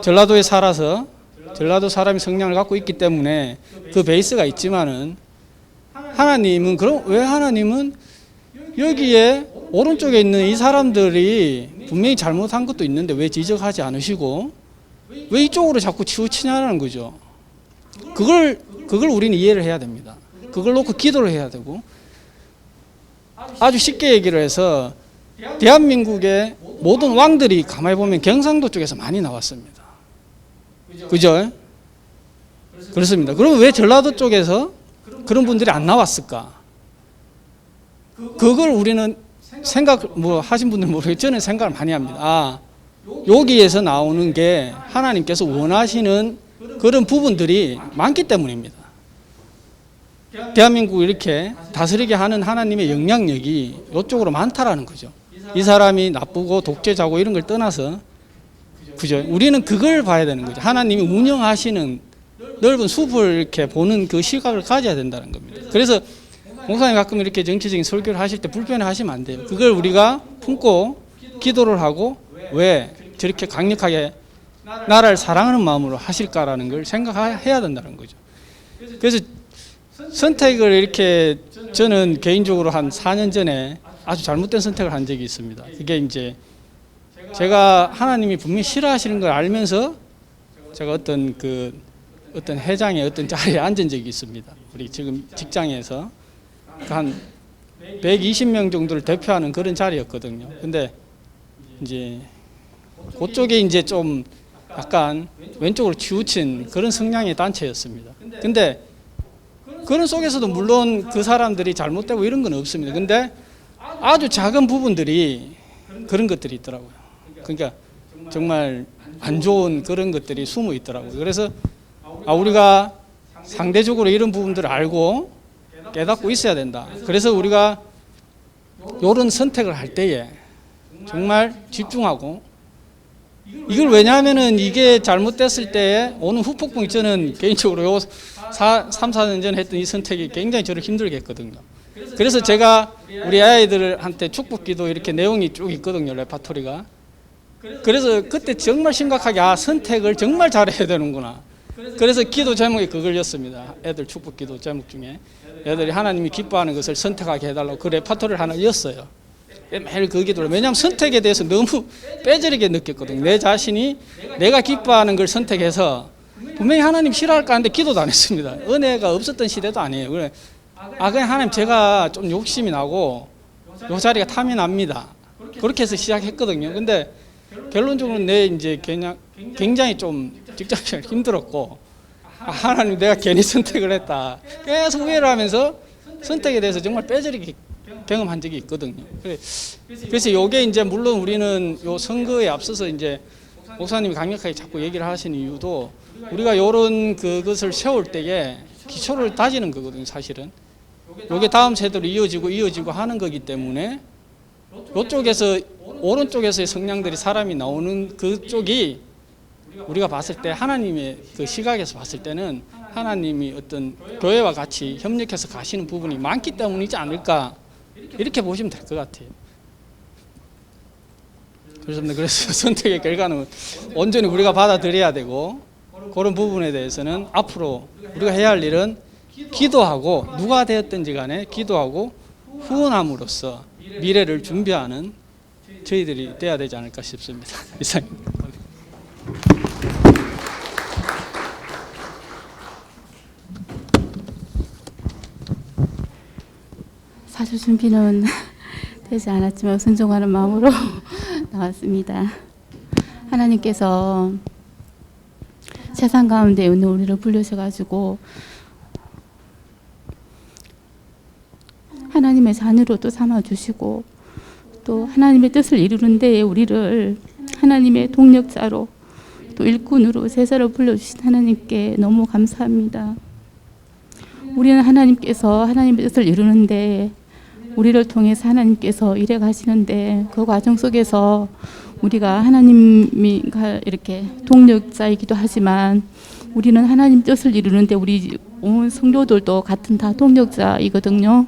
[SPEAKER 8] 전라도에 살아서 전라도 사람이 성향을 갖고 있기 때문에 그 베이스가 있지만은, 하나님은 그럼 왜 하나님은 여기에 오른쪽에 있는 이 사람들이 분명히 잘못한 것도 있는데 왜 지적하지 않으시고 왜 이쪽으로 자꾸 치우치냐는 거죠. 그걸 우리는 이해를 해야 됩니다. 그걸 놓고 기도를 해야 되고, 아주 쉽게 얘기를 해서 대한민국의 모든 왕들이 가만히 보면 경상도 쪽에서 많이 나왔습니다. 그죠? 그렇습니다. 그럼 왜 전라도 쪽에서 그런 분들이 안 나왔을까? 그걸 우리는 하신 분들 모르겠지만 저는 생각을 많이 합니다. 여기에서 나오는 게 하나님께서 원하시는 그런 부분들이 많기 때문입니다. 대한민국을 이렇게 다스리게 하는 하나님의 영향력이 이쪽으로 많다라는 거죠. 이 사람이 나쁘고 독재자고 이런 걸 떠나서, 그죠? 우리는 그걸 봐야 되는 거죠. 하나님이 운영하시는 넓은 숲을 이렇게 보는 그 시각을 가져야 된다는 겁니다. 그래서 목사님 가끔 이렇게 정치적인 설교를 하실 때 불편해 하시면 안 돼요. 그걸 우리가 품고 기도를 하고 왜 저렇게 강력하게 나라를 사랑하는 마음으로 하실까라는 걸 생각해야 된다는 거죠. 그래서 선택을 이렇게 저는 개인적으로 한 4년 전에 아주 잘못된 선택을 한 적이 있습니다. 그게 이제 제가 하나님이 분명히 싫어하시는 걸 알면서 제가 어떤 회장의 어떤 자리에 앉은 적이 있습니다. 우리 지금 직장에서 한 120명 정도를 대표하는 그런 자리였거든요. 근데 이제 그쪽에 이제 좀 약간 왼쪽으로 치우친 그런 성향의 단체였습니다. 근데 그런 속에서도 물론 그 사람들이 잘못되고 이런 건 없습니다. 근데 아주 작은 부분들이 그런 것들이 있더라고요. 그러니까 정말 안 좋은 그런 것들이 숨어 있더라고요. 그래서 우리가 상대적으로 이런 부분들을 알고 깨닫고 있어야 된다. 그래서 우리가 이런 선택을 할 때에 정말 집중하고, 이걸 왜냐하면은 이게 잘못됐을 때에 오는 후폭풍이, 저는 개인적으로 3, 4년 전에 했던 이 선택이 굉장히 저를 힘들게 했거든요. 그래서 제가 우리 아이들한테 축복기도 이렇게 내용이 쭉 있거든요, 레파토리가. 그래서 그때 정말 심각하게 선택을 정말 잘해야 되는구나. 그래서 기도 제목이 그걸였습니다. 애들 축복기도 제목 중에 애들이 하나님이 기뻐하는 것을 선택하게 해달라고 그 레파토리를 하나 였어요. 매일 그 기도를. 왜냐하면 선택에 대해서 너무 빼저리게 느꼈거든요. 내 자신이 내가 기뻐하는 걸 선택해서 분명히 하나님 싫어할까 하는데 기도도 안 했습니다. 은혜가 없었던 시대도 아니에요. 그래, 그냥 하나님 제가 좀 욕심이 나고 요 자리가 탐이 납니다. 그렇게 해서 시작했거든요. 근데 결론적으로 내 이제 굉장히 좀 직장생활 힘들었고, 하나님 내가 괜히 선택을 했다. 계속 후회를 하면서 선택에 대해서 정말 빼저리게 경험한 적이 있거든요. 그래서 요게 이제 물론 우리는 요 선거에 앞서서 이제 목사님이 강력하게 자꾸 얘기를 하시는 이유도 우리가 요런 그것을 세울 때에 기초를 다지는 거거든요, 사실은. 요게 다음 세대로 이어지고 하는 거기 때문에 요쪽에서 오른쪽에서의 성량들이 사람이 나오는 그쪽이 우리가 봤을 때 하나님의 그 시각에서 봤을 때는 하나님이 어떤 교회와 같이 협력해서 가시는 부분이 많기 때문이지 않을까 이렇게 보시면 될 것 같아요. 그래서 선택의 결과는 온전히 우리가 받아들여야 되고 그런 부분에 대해서는 앞으로 우리가 해야 할 일은 기도하고 누가 되었든지 간에 기도하고 후원함으로써 미래를 준비하는 저희들이 돼야 되지 않을까 싶습니다. 이상입니다.
[SPEAKER 9] 사실 준비는 되지 않았지만 순종하는 마음으로 나왔습니다. 하나님께서 세상 가운데 있는 우리를 불러셔가지고 하나님의 자녀로 또 삼아주시고 또 하나님의 뜻을 이루는 데에 우리를 하나님의 동력자로 또 일꾼으로 제자로 불러주신 하나님께 너무 감사합니다. 우리는 하나님께서 하나님의 뜻을 이루는데 우리를 통해서 하나님께서 일해 가시는데 그 과정 속에서 우리가 하나님이 이렇게 동력자이기도 하지만 우리는 하나님 뜻을 이루는데 우리 온 성도들도 같은 다 동력자이거든요.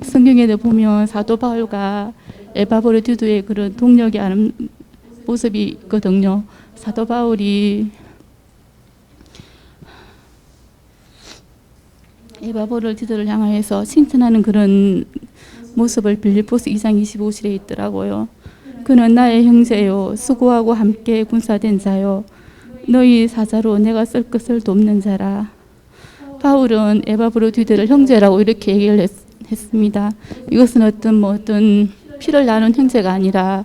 [SPEAKER 9] 성경에 보면 사도 바울과 에바브로디도의 그런 동력이 하는 모습이 있거든요. 사도 바울이 에바브로디도를 향하여서 칭찬하는 그런 모습을 빌립보서 2장 25절에 있더라고요. 그는 나의 형제요 수고하고 함께 군사된 자요 너희 사자로 내가 쓸 것을 돕는 자라. 바울은 에바브로디도를 형제라고 이렇게 얘기를 했습니다. 이것은 어떤 피를 나눈 형제가 아니라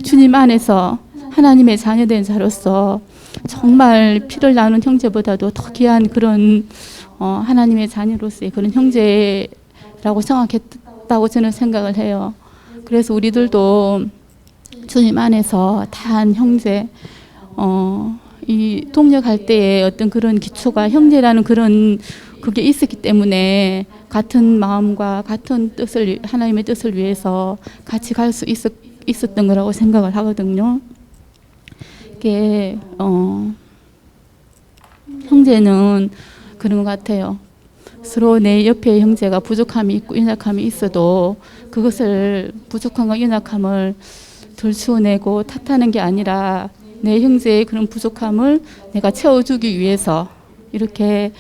[SPEAKER 9] 주님 안에서 하나님의 자녀된 자로서 정말 피를 나눈 형제보다도 더 귀한 그런 하나님의 자녀로서의 그런 형제라고 생각했다고 저는 생각을 해요. 그래서 우리들도 주님 안에서 다한 형제, 이 동력할 때에 어떤 그런 기초가 형제라는 그런 그게 있었기 때문에 같은 마음과 같은 뜻을 하나님의 뜻을 위해서 같이 갈 수 있었던 거라고 생각을 하거든요. 이게 형제는 그런 것 같아요. 서로 내 옆에 형제가 부족함이 있고 연약함이 있어도 그것을 부족함과 연약함을 들추어내고 탓하는 게 아니라 내 형제의 그런 부족함을 내가 채워주기 위해서 이렇게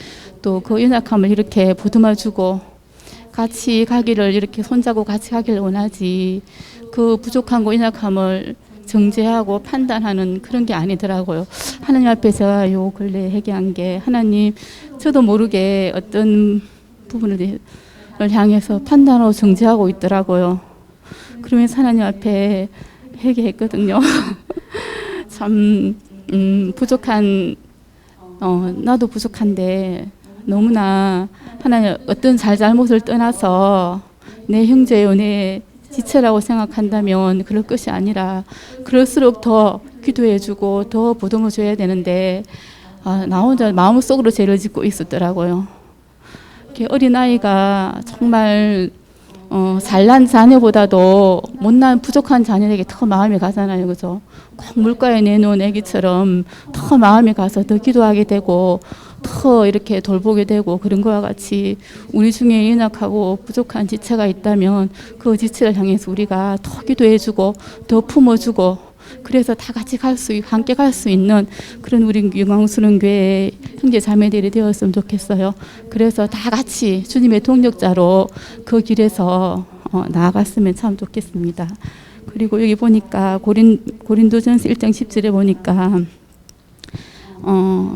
[SPEAKER 9] 또 그 연약함을 이렇게 보듬어주고 같이 가기를 이렇게 손잡고 같이 가기를 원하지 그 부족함과 연약함을 정죄하고 판단하는 그런 게 아니더라고요. 하나님 앞에 제가 요 근래 회개한 게 하나님 저도 모르게 어떤 부분을 향해서 판단하고 정죄하고 있더라고요. 그러면서 하나님 앞에 회개했거든요. 참 부족한 나도 부족한데 너무나 하나님 어떤 잘잘못을 떠나서 내 형제요 내 지체라고 생각한다면 그럴 것이 아니라 그럴수록 더 기도해주고 더 보듬어줘야 되는데 나 혼자 마음속으로 죄를 짓고 있었더라고요. 어린아이가 정말 잘난 자녀보다도 못난 부족한 자녀에게 더 마음이 가잖아요. 그죠? 꼭 물가에 내놓은 애기처럼 더 마음이 가서 더 기도하게 되고 더 이렇게 돌보게 되고 그런 거와 같이 우리 중에 연약하고 부족한 지체가 있다면 그 지체를 향해서 우리가 더 기도해주고 더 품어주고 그래서 다 같이 함께 갈 수 있는 그런 우리 영광스러운 교회 형제 자매들이 되었으면 좋겠어요. 그래서 다 같이 주님의 동력자로 그 길에서 나아갔으면 참 좋겠습니다. 그리고 여기 보니까 고린도전서 1장 10절에 보니까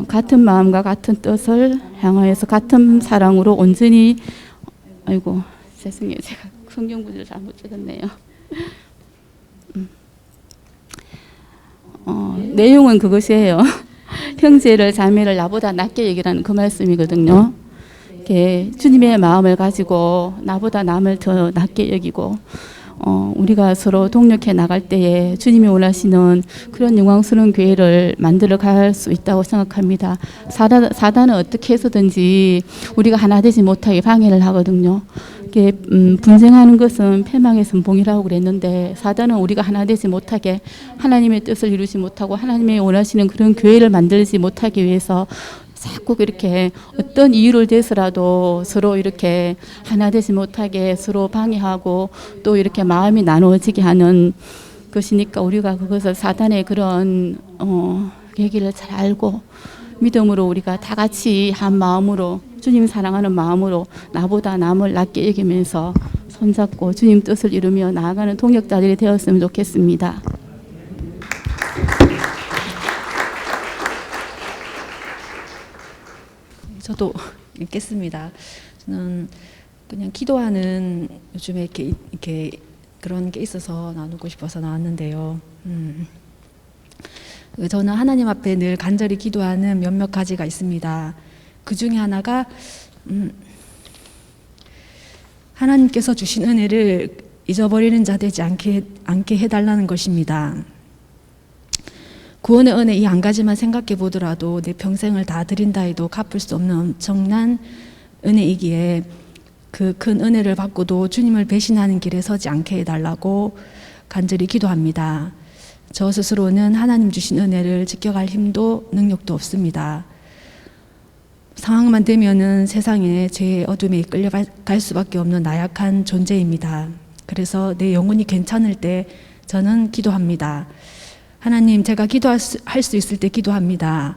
[SPEAKER 9] 같은 마음과 같은 뜻을 향하여서 같은 사랑으로 온전히 아이고 죄송해요. 제가 성경 구절을 잘못 적었네요. 내용은 그것이에요. 형제를 자매를 나보다 낮게 여기라는 그 말씀이거든요. 주님의 마음을 가지고 나보다 남을 더 낮게 여기고 우리가 서로 동력해 나갈 때에 주님이 원하시는 그런 영광스러운 교회를 만들어 갈 수 있다고 생각합니다. 사단은 어떻게 해서든지 우리가 하나 되지 못하게 방해를 하거든요. 분쟁하는 것은 패망의 선봉이라고 그랬는데 사단은 우리가 하나 되지 못하게 하나님의 뜻을 이루지 못하고 하나님의 원하시는 그런 교회를 만들지 못하기 위해서 자꾸 이렇게 어떤 이유를 대서라도 서로 이렇게 하나 되지 못하게 서로 방해하고 또 이렇게 마음이 나누어지게 하는 것이니까 우리가 그것을 사단의 그런 얘기를 잘 알고 믿음으로 우리가 다 같이 한 마음으로 주님 사랑하는 마음으로 나보다 남을 낮게 여기면서 손잡고 주님 뜻을 이루며 나아가는 동역자들이 되었으면 좋겠습니다.
[SPEAKER 10] 저도 읽겠습니다. 저는 그냥 기도하는 요즘에 이렇게 그런 게 있어서 나누고 싶어서 나왔는데요. 저는 하나님 앞에 늘 간절히 기도하는 몇몇 가지가 있습니다. 그 중에 하나가 하나님께서 주신 은혜를 잊어버리는 자 되지 않게 해달라는 것입니다. 구원의 은혜 이 한 가지만 생각해 보더라도 내 평생을 다 드린다 해도 갚을 수 없는 엄청난 은혜이기에 그 큰 은혜를 받고도 주님을 배신하는 길에 서지 않게 해달라고 간절히 기도합니다. 저 스스로는 하나님 주신 은혜를 지켜갈 힘도 능력도 없습니다. 상황만 되면은 세상의 죄의 어둠에 이끌려갈 수밖에 없는 나약한 존재입니다. 그래서 내 영혼이 괜찮을 때 저는 기도합니다. 하나님, 제가 기도할 수 있을 때 기도합니다.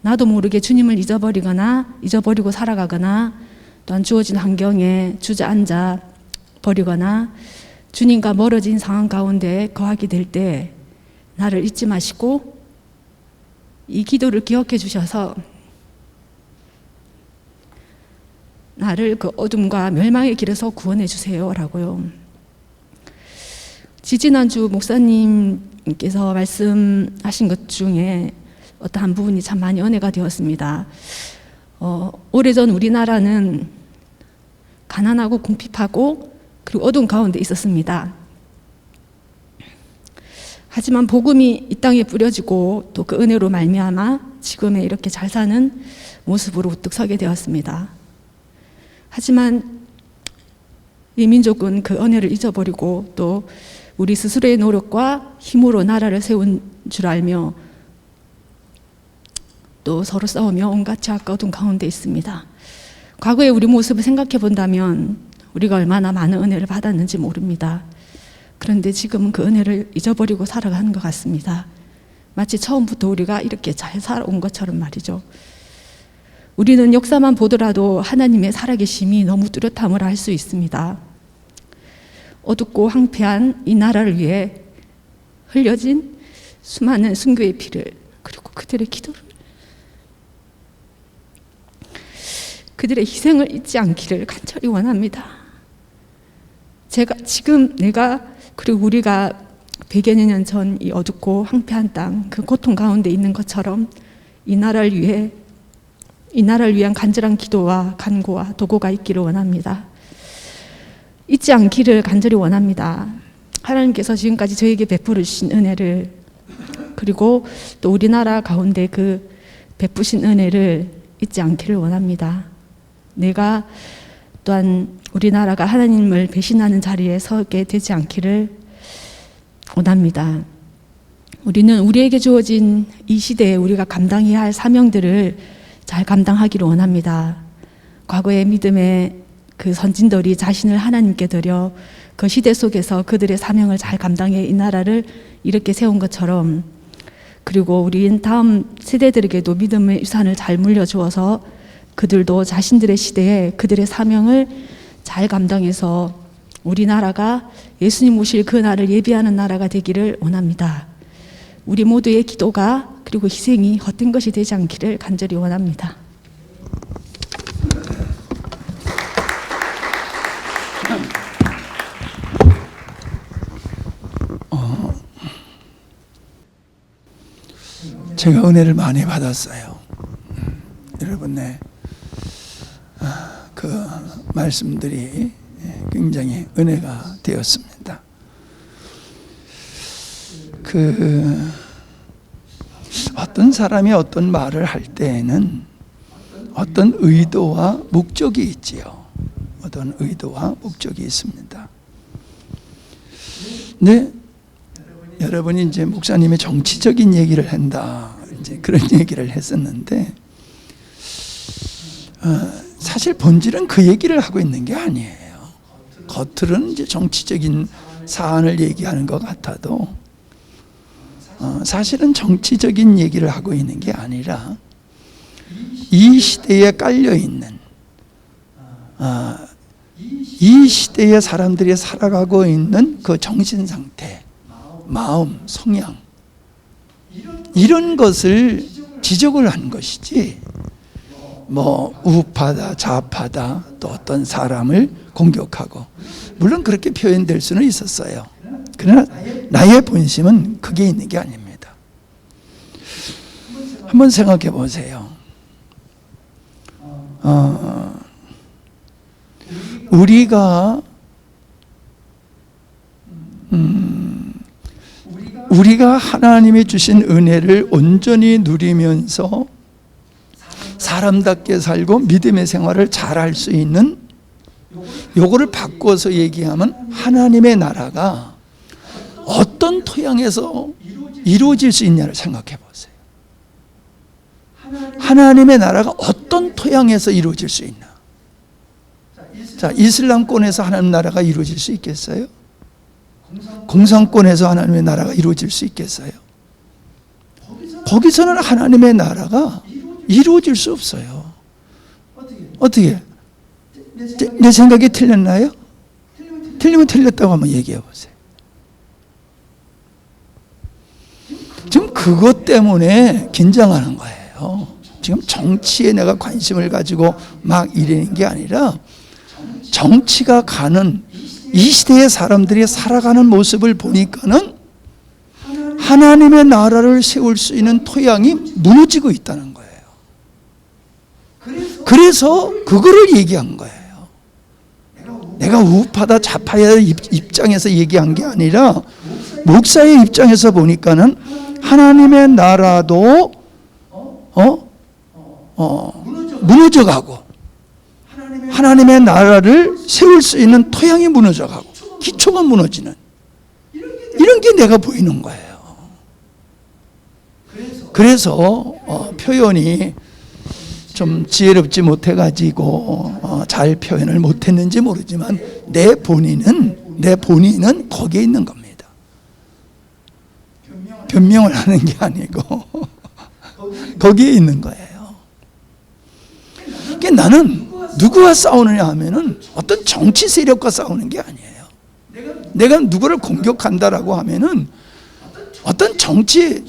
[SPEAKER 10] 나도 모르게 주님을 잊어버리고 살아가거나 또한 주어진 환경에 주저앉아 버리거나 주님과 멀어진 상황 가운데 거하게 될 때 나를 잊지 마시고 이 기도를 기억해 주셔서 나를 그 어둠과 멸망의 길에서 구원해 주세요 라고요. 지지난주 목사님께서 말씀하신 것 중에 어떠한 부분이 참 많이 은혜가 되었습니다. 오래전 우리나라는 가난하고 궁핍하고 그리고 어두운 가운데 있었습니다. 하지만 복음이 이 땅에 뿌려지고 또 그 은혜로 말미암아 지금의 이렇게 잘 사는 모습으로 우뚝 서게 되었습니다. 하지만 이 민족은 그 은혜를 잊어버리고 또 우리 스스로의 노력과 힘으로 나라를 세운 줄 알며 또 서로 싸우며 온갖 죄악과 어둠 가운데 있습니다. 과거의 우리 모습을 생각해 본다면 우리가 얼마나 많은 은혜를 받았는지 모릅니다. 그런데 지금은 그 은혜를 잊어버리고 살아가는 것 같습니다. 마치 처음부터 우리가 이렇게 잘 살아온 것처럼 말이죠. 우리는 역사만 보더라도 하나님의 살아계심이 너무 뚜렷함을 알 수 있습니다. 어둡고 황폐한 이 나라를 위해 흘려진 수많은 순교의 피를 그리고 그들의 기도를 그들의 희생을 잊지 않기를 간절히 원합니다. 내가 그리고 우리가 100여 년 전 이 어둡고 황폐한 땅 그 고통 가운데 있는 것처럼 이 나라를 위한 간절한 기도와 간구와 도구가 있기를 원합니다. 잊지 않기를 간절히 원합니다. 하나님께서 지금까지 저에게 베풀어 주신 은혜를 그리고 또 우리나라 가운데 그 베푸신 은혜를 잊지 않기를 원합니다. 내가 또한 우리나라가 하나님을 배신하는 자리에 서게 되지 않기를 원합니다. 우리는 우리에게 주어진 이 시대에 우리가 감당해야 할 사명들을 잘 감당하기를 원합니다. 과거의 믿음의 그 선진들이 자신을 하나님께 드려 그 시대 속에서 그들의 사명을 잘 감당해 이 나라를 이렇게 세운 것처럼, 그리고 우린 다음 세대들에게도 믿음의 유산을 잘 물려주어서 그들도 자신들의 시대에 그들의 사명을 잘 감당해서 우리나라가 예수님 오실 그 날을 예비하는 나라가 되기를 원합니다. 우리 모두의 기도가 그리고 희생이 헛된 것이 되지 않기를 간절히 원합니다.
[SPEAKER 1] 제가 은혜를 많이 받았어요. 여러분의 그 말씀들이 굉장히 은혜가 되었습니다. 어떤 사람이 어떤 말을 할 때에는 어떤 의도와 목적이 있지요. 어떤 의도와 목적이 있습니다. 네, 여러분이 이제 목사님의 정치적인 얘기를 한다, 이제 그런 얘기를 했었는데, 사실 본질은 그 얘기를 하고 있는 게 아니에요. 겉으로는 이제 정치적인 사안을 얘기하는 것 같아도 사실은 정치적인 얘기를 하고 있는 게 아니라 이 시대에 깔려 있는 이 시대에 사람들이 살아가고 있는 그 정신 상태, 마음, 성향, 이런 것을 지적을 한 것이지, 뭐 우파다, 좌파다, 또 어떤 사람을 공격하고, 물론 그렇게 표현될 수는 있었어요. 그러나 나의 본심은 그게 있는 게 아닙니다. 한번 생각해 보세요. 우리가 하나님이 주신 은혜를 온전히 누리면서 사람답게 살고 믿음의 생활을 잘할 수 있는, 요거를 바꿔서 얘기하면 하나님의 나라가 어떤 토양에서 이루어질 수 있냐를 생각해 보세요. 하나님의 나라가 어떤 토양에서 이루어질 수 있나? 자, 이슬람권에서 하나님 나라가 이루어질 수 있겠어요? 공산권에서 하나님의 나라가 이루어질 수 있겠어요? 거기서는 하나님의 나라가 이루어질 수 없어요. 어떻게? 내 생각이 틀렸나요? 틀리면 틀렸다고 한번 얘기해 보세요. 지금 그것 때문에 긴장하는 거예요. 지금 정치에 내가 관심을 가지고 막 이러는 게 아니라, 정치가 가는 이 시대의 사람들이 살아가는 모습을 보니까는 하나님의 나라를 세울 수 있는 토양이 무너지고 있다는 거예요. 그래서 그거를 얘기한 거예요. 내가 우파다 좌파의 입장에서 얘기한 게 아니라 목사의 입장에서 보니까는 하나님의 나라도 무너져가고, 하나님의 나라를 세울 수 있는 토양이 무너져가고, 기초가 무너지는, 이런 게 내가 보이는 거예요. 그래서 표현이 좀 지혜롭지 못해가지고 잘 표현을 못했는지 모르지만 내 본인은 거기에 있는 겁니다. 변명을 하는 게 아니고 거기에 있는 거예요. 그러니까 나는 누구와 싸우느냐 하면은 어떤 정치 세력과 싸우는 게 아니에요. 내가 누구를 공격한다라고 하면은 어떤 정치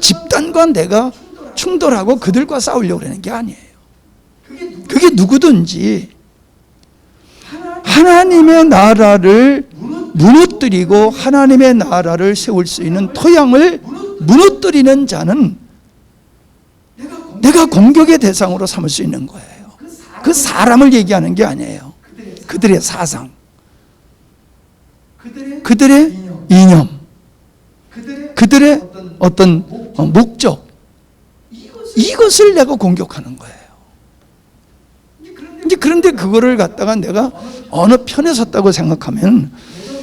[SPEAKER 1] 집단과 내가 충돌하고 그들과 싸우려고 하는 게 아니에요. 그게 누구든지 하나님의 나라를 무너뜨리고 하나님의 나라를 세울 수 있는 토양을 무너뜨리는 자는 내가 공격의 대상으로 삼을 수 있는 거예요. 그 사람을 얘기하는 게 아니에요. 그들의 사상, 그들의 이념, 그들의 어떤 목적, 이것을 내가 공격하는 거예요. 그런데 그거를 갖다가 내가 어느 편에 섰다고 생각하면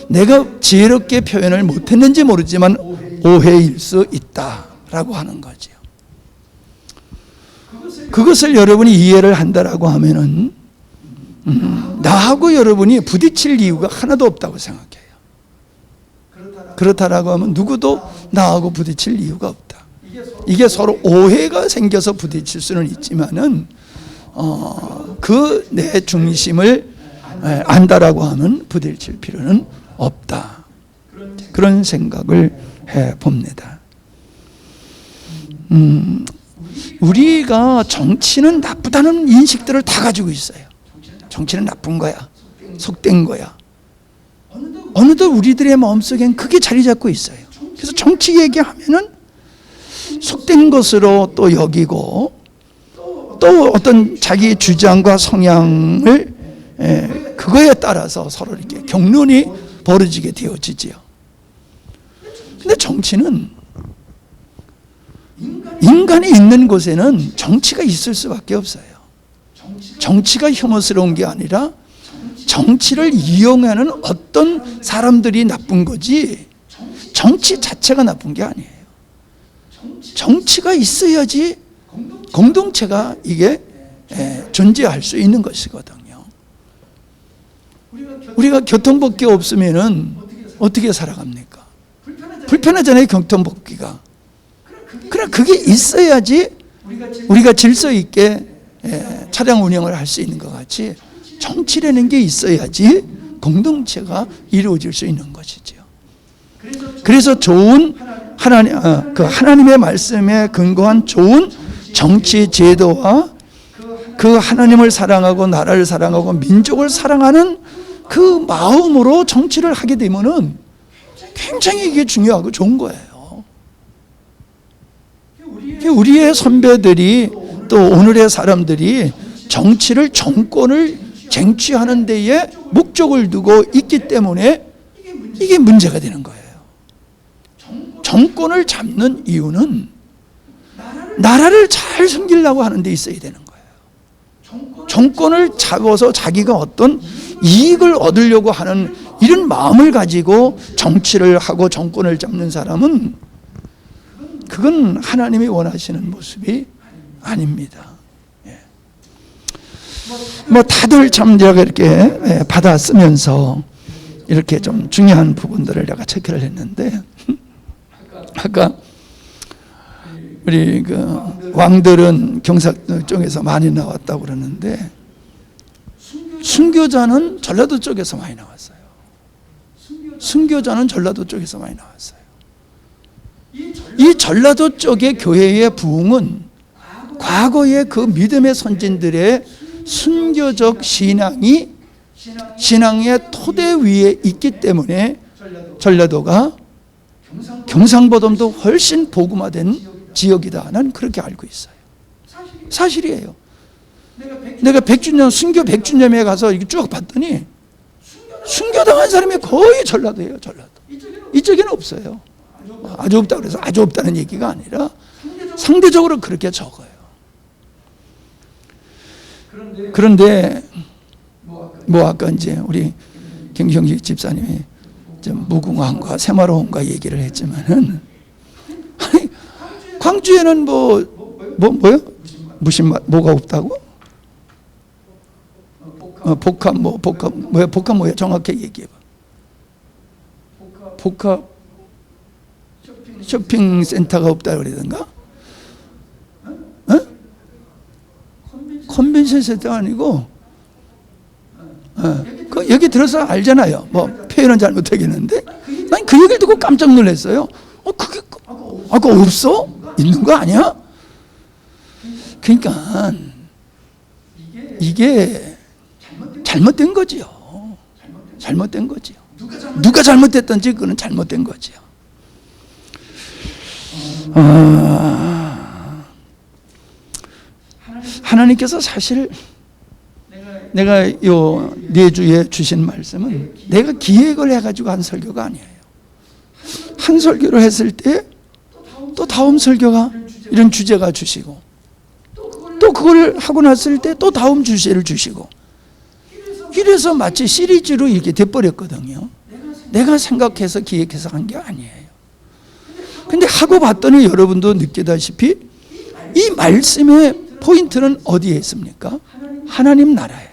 [SPEAKER 1] 내가 지혜롭게 표현을 못했는지 모르지만 오해일 수 있다라고 하는 거죠. 그것을 여러분이 이해를 한다라고 하면은 나하고 여러분이 부딪힐 이유가 하나도 없다고 생각해요. 그렇다라고 하면 누구도 나하고 부딪힐 이유가 없다. 이게 서로 오해가 생겨서 부딪힐 수는 있지만은 그 내 중심을 안다라고 하면 부딪힐 필요는 없다. 그런 생각을 해 봅니다. 우리가 정치는 나쁘다는 인식들을 다 가지고 있어요. 정치는 나쁜 거야. 속된 거야. 어느덧 우리들의 마음속엔 그게 자리 잡고 있어요. 그래서 정치 얘기하면은 속된 것으로 또 여기고 또 어떤 자기 주장과 성향을 그거에 따라서 서로 이렇게 격론이 벌어지게 되어지지요. 근데 정치는 인간이 있는 곳에는 정치가 있을 수밖에 없어요. 정치가 혐오스러운 게 아니라 정치를 이용하는 어떤 사람들이 나쁜 거지 정치 자체가 나쁜 게 아니에요. 정치가 있어야지 공동체가 이게 존재할 수 있는 것이거든요. 우리가 교통법규 없으면은 어떻게 살아갑니까? 불편하잖아요, 교통법규가. 그래, 그게 있어야지 우리가 질서 있게 차량 운영을 할 수 있는 것 같이 정치라는 게 있어야지 공동체가 이루어질 수 있는 것이죠. 그래서 좋은 하나님의 말씀에 근거한 좋은 정치 제도와 그 하나님을 사랑하고 나라를 사랑하고 민족을 사랑하는 그 마음으로 정치를 하게 되면은 굉장히 이게 중요하고 좋은 거예요. 우리의 선배들이 또 오늘의 사람들이 정치를 정권을 쟁취하는 데에 목적을 두고 있기 때문에 이게 문제가 되는 거예요. 정권을 잡는 이유는 나라를 잘 섬기려고 하는 데 있어야 되는 거예요. 정권을 잡아서 자기가 어떤 이익을 얻으려고 하는 이런 마음을 가지고 정치를 하고 정권을 잡는 사람은 그건 하나님이 원하시는 모습이 아닙니다. 뭐 다들 참 제가 이렇게 받아 쓰면서 이렇게 좀 중요한 부분들을 내가 체크를 했는데 아까 우리 그 왕들은 경상 쪽에서 많이 나왔다고 그러는데 순교자는 전라도 쪽에서 많이 나왔어요. 순교자는 전라도 쪽에서 많이 나왔어요. 이 전라도 쪽의 교회의 부흥은 과거의 그 믿음의 선진들의 순교적 신앙의 토대 위에 있기 때문에 전라도가 경상보다도 훨씬 복음화된 지역이다. 나는 그렇게 알고 있어요. 사실이에요. 내가 순교 100주년에 가서 이렇게 쭉 봤더니 순교당한 사람이 거의 전라도예요. 전라도. 이쪽에는 없어요. 아주 없다 그래서 아주 없다는 얘기가 아니라 상대적으로 그렇게 적어요. 그런데 뭐 아까 이제 우리 김경식 집사님이 좀 무궁화과 새마을호원과 얘기를 했지만은 아니 광주에는 뭐요? 무슨 뭐가 없다고? 복합 뭐야? 정확히 얘기해봐. 복합 쇼핑센터가 없다 그러던가? 컨벤션 센터가 아니고 여기 들어서 알잖아요. 뭐 표현은 잘못하겠는데 난 그 얘기를 듣고 깜짝 놀랐어요. 그게 아까 없어? 있는 거 아니야? 그러니까 이게 잘못된 거지요. 잘못된 거지요. 누가 잘못됐든지 그건 잘못된 거지요. 하나님께서 사실 내가 요 내주에 주신 말씀은 내가 기획을 해가지고 한 설교가 아니에요. 한 설교를 했을 때 또 다음 설교가 이런 주제가 주시고 또 그걸 하고 났을 때 또 다음 주제를 주시고 이래서 마치 시리즈로 이렇게 돼버렸거든요. 내가 생각해서 기획해서 한 게 아니에요. 근데 하고 봤더니 여러분도 느끼다시피 이 말씀의 포인트는 어디에 있습니까? 하나님 나라예요.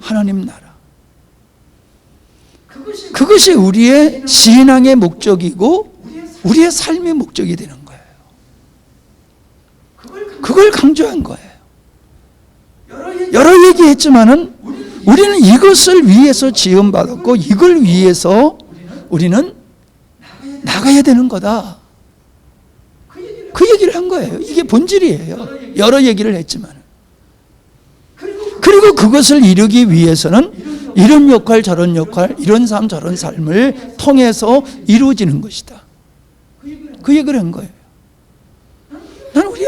[SPEAKER 1] 하나님 나라. 그것이 우리의 신앙의 목적이고 우리의 삶의 목적이 되는 거예요. 그걸 강조한 거예요. 여러 얘기했지만은 우리는 이것을 위해서 지음받았고 이걸 위해서 우리는 나가야 되는 거다. 그 얘기를 한 거예요. 이게 본질이에요. 여러 얘기를 했지만. 그리고 그것을 이루기 위해서는 이런 역할 저런 역할 이런 삶 저런 삶을 통해서 이루어지는 것이다. 그 얘기를 한 거예요. 나는 우리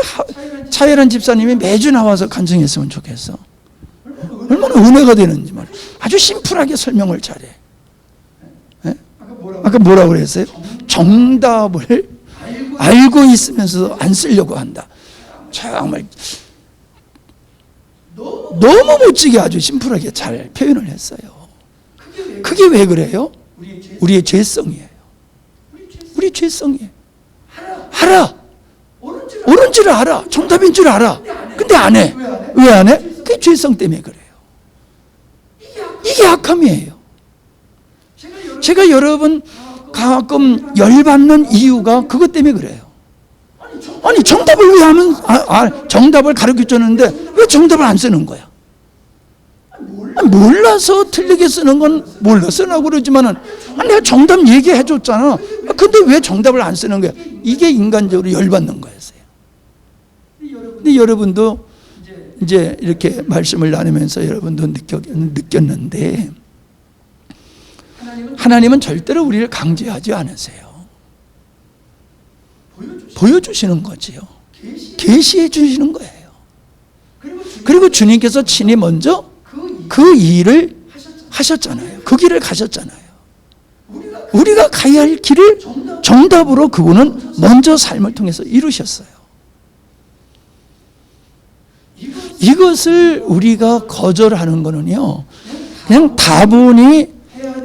[SPEAKER 1] 차예란 집사님이 매주 나와서 간증했으면 좋겠어. 얼마나 은혜가 되는지 말이야. 아주 심플하게 설명을 잘해. 네? 아까 뭐라고 그랬어요? 정답을 알고 있으면서도 안 쓰려고 한다. 정말 너무 멋지게 아주 심플하게 잘 표현을 했어요. 그게 왜 그래요? 우리의 죄성이에요. 우리 죄성이에요. 알아. 옳은 줄 알아. 정답인 줄 알아. 근데 안 해. 왜 안 해? 그게 죄성 때문에 그래요. 이게 악함이에요. 제가 여러분 가끔 열받는 이유가 그것 때문에 그래요. 아니 정답을 왜 하면 정답을 가르쳐 줬는데 왜 정답을 안 쓰는 거야? 몰라서 틀리게 쓰는 건 몰라 쓰라고 그러지만은 내가 정답 얘기해 줬잖아. 근데 왜 정답을 안 쓰는 거야? 이게 인간적으로 열받는 거였어요. 근데 여러분도 이제 이렇게 말씀을 나누면서 여러분도 느꼈는데 하나님은 절대로 우리를 강제하지 않으세요. 보여주시는 거지요. 계시해 주시는 거예요. 그리고 주님께서 친히 먼저 그 일을 하셨잖아요. 그 길을 가셨잖아요. 우리가 가야 할 길을 정답으로 그분은 먼저 삶을 통해서 이루셨어요. 이것을 우리가 거절하는 거는요, 그냥 다분히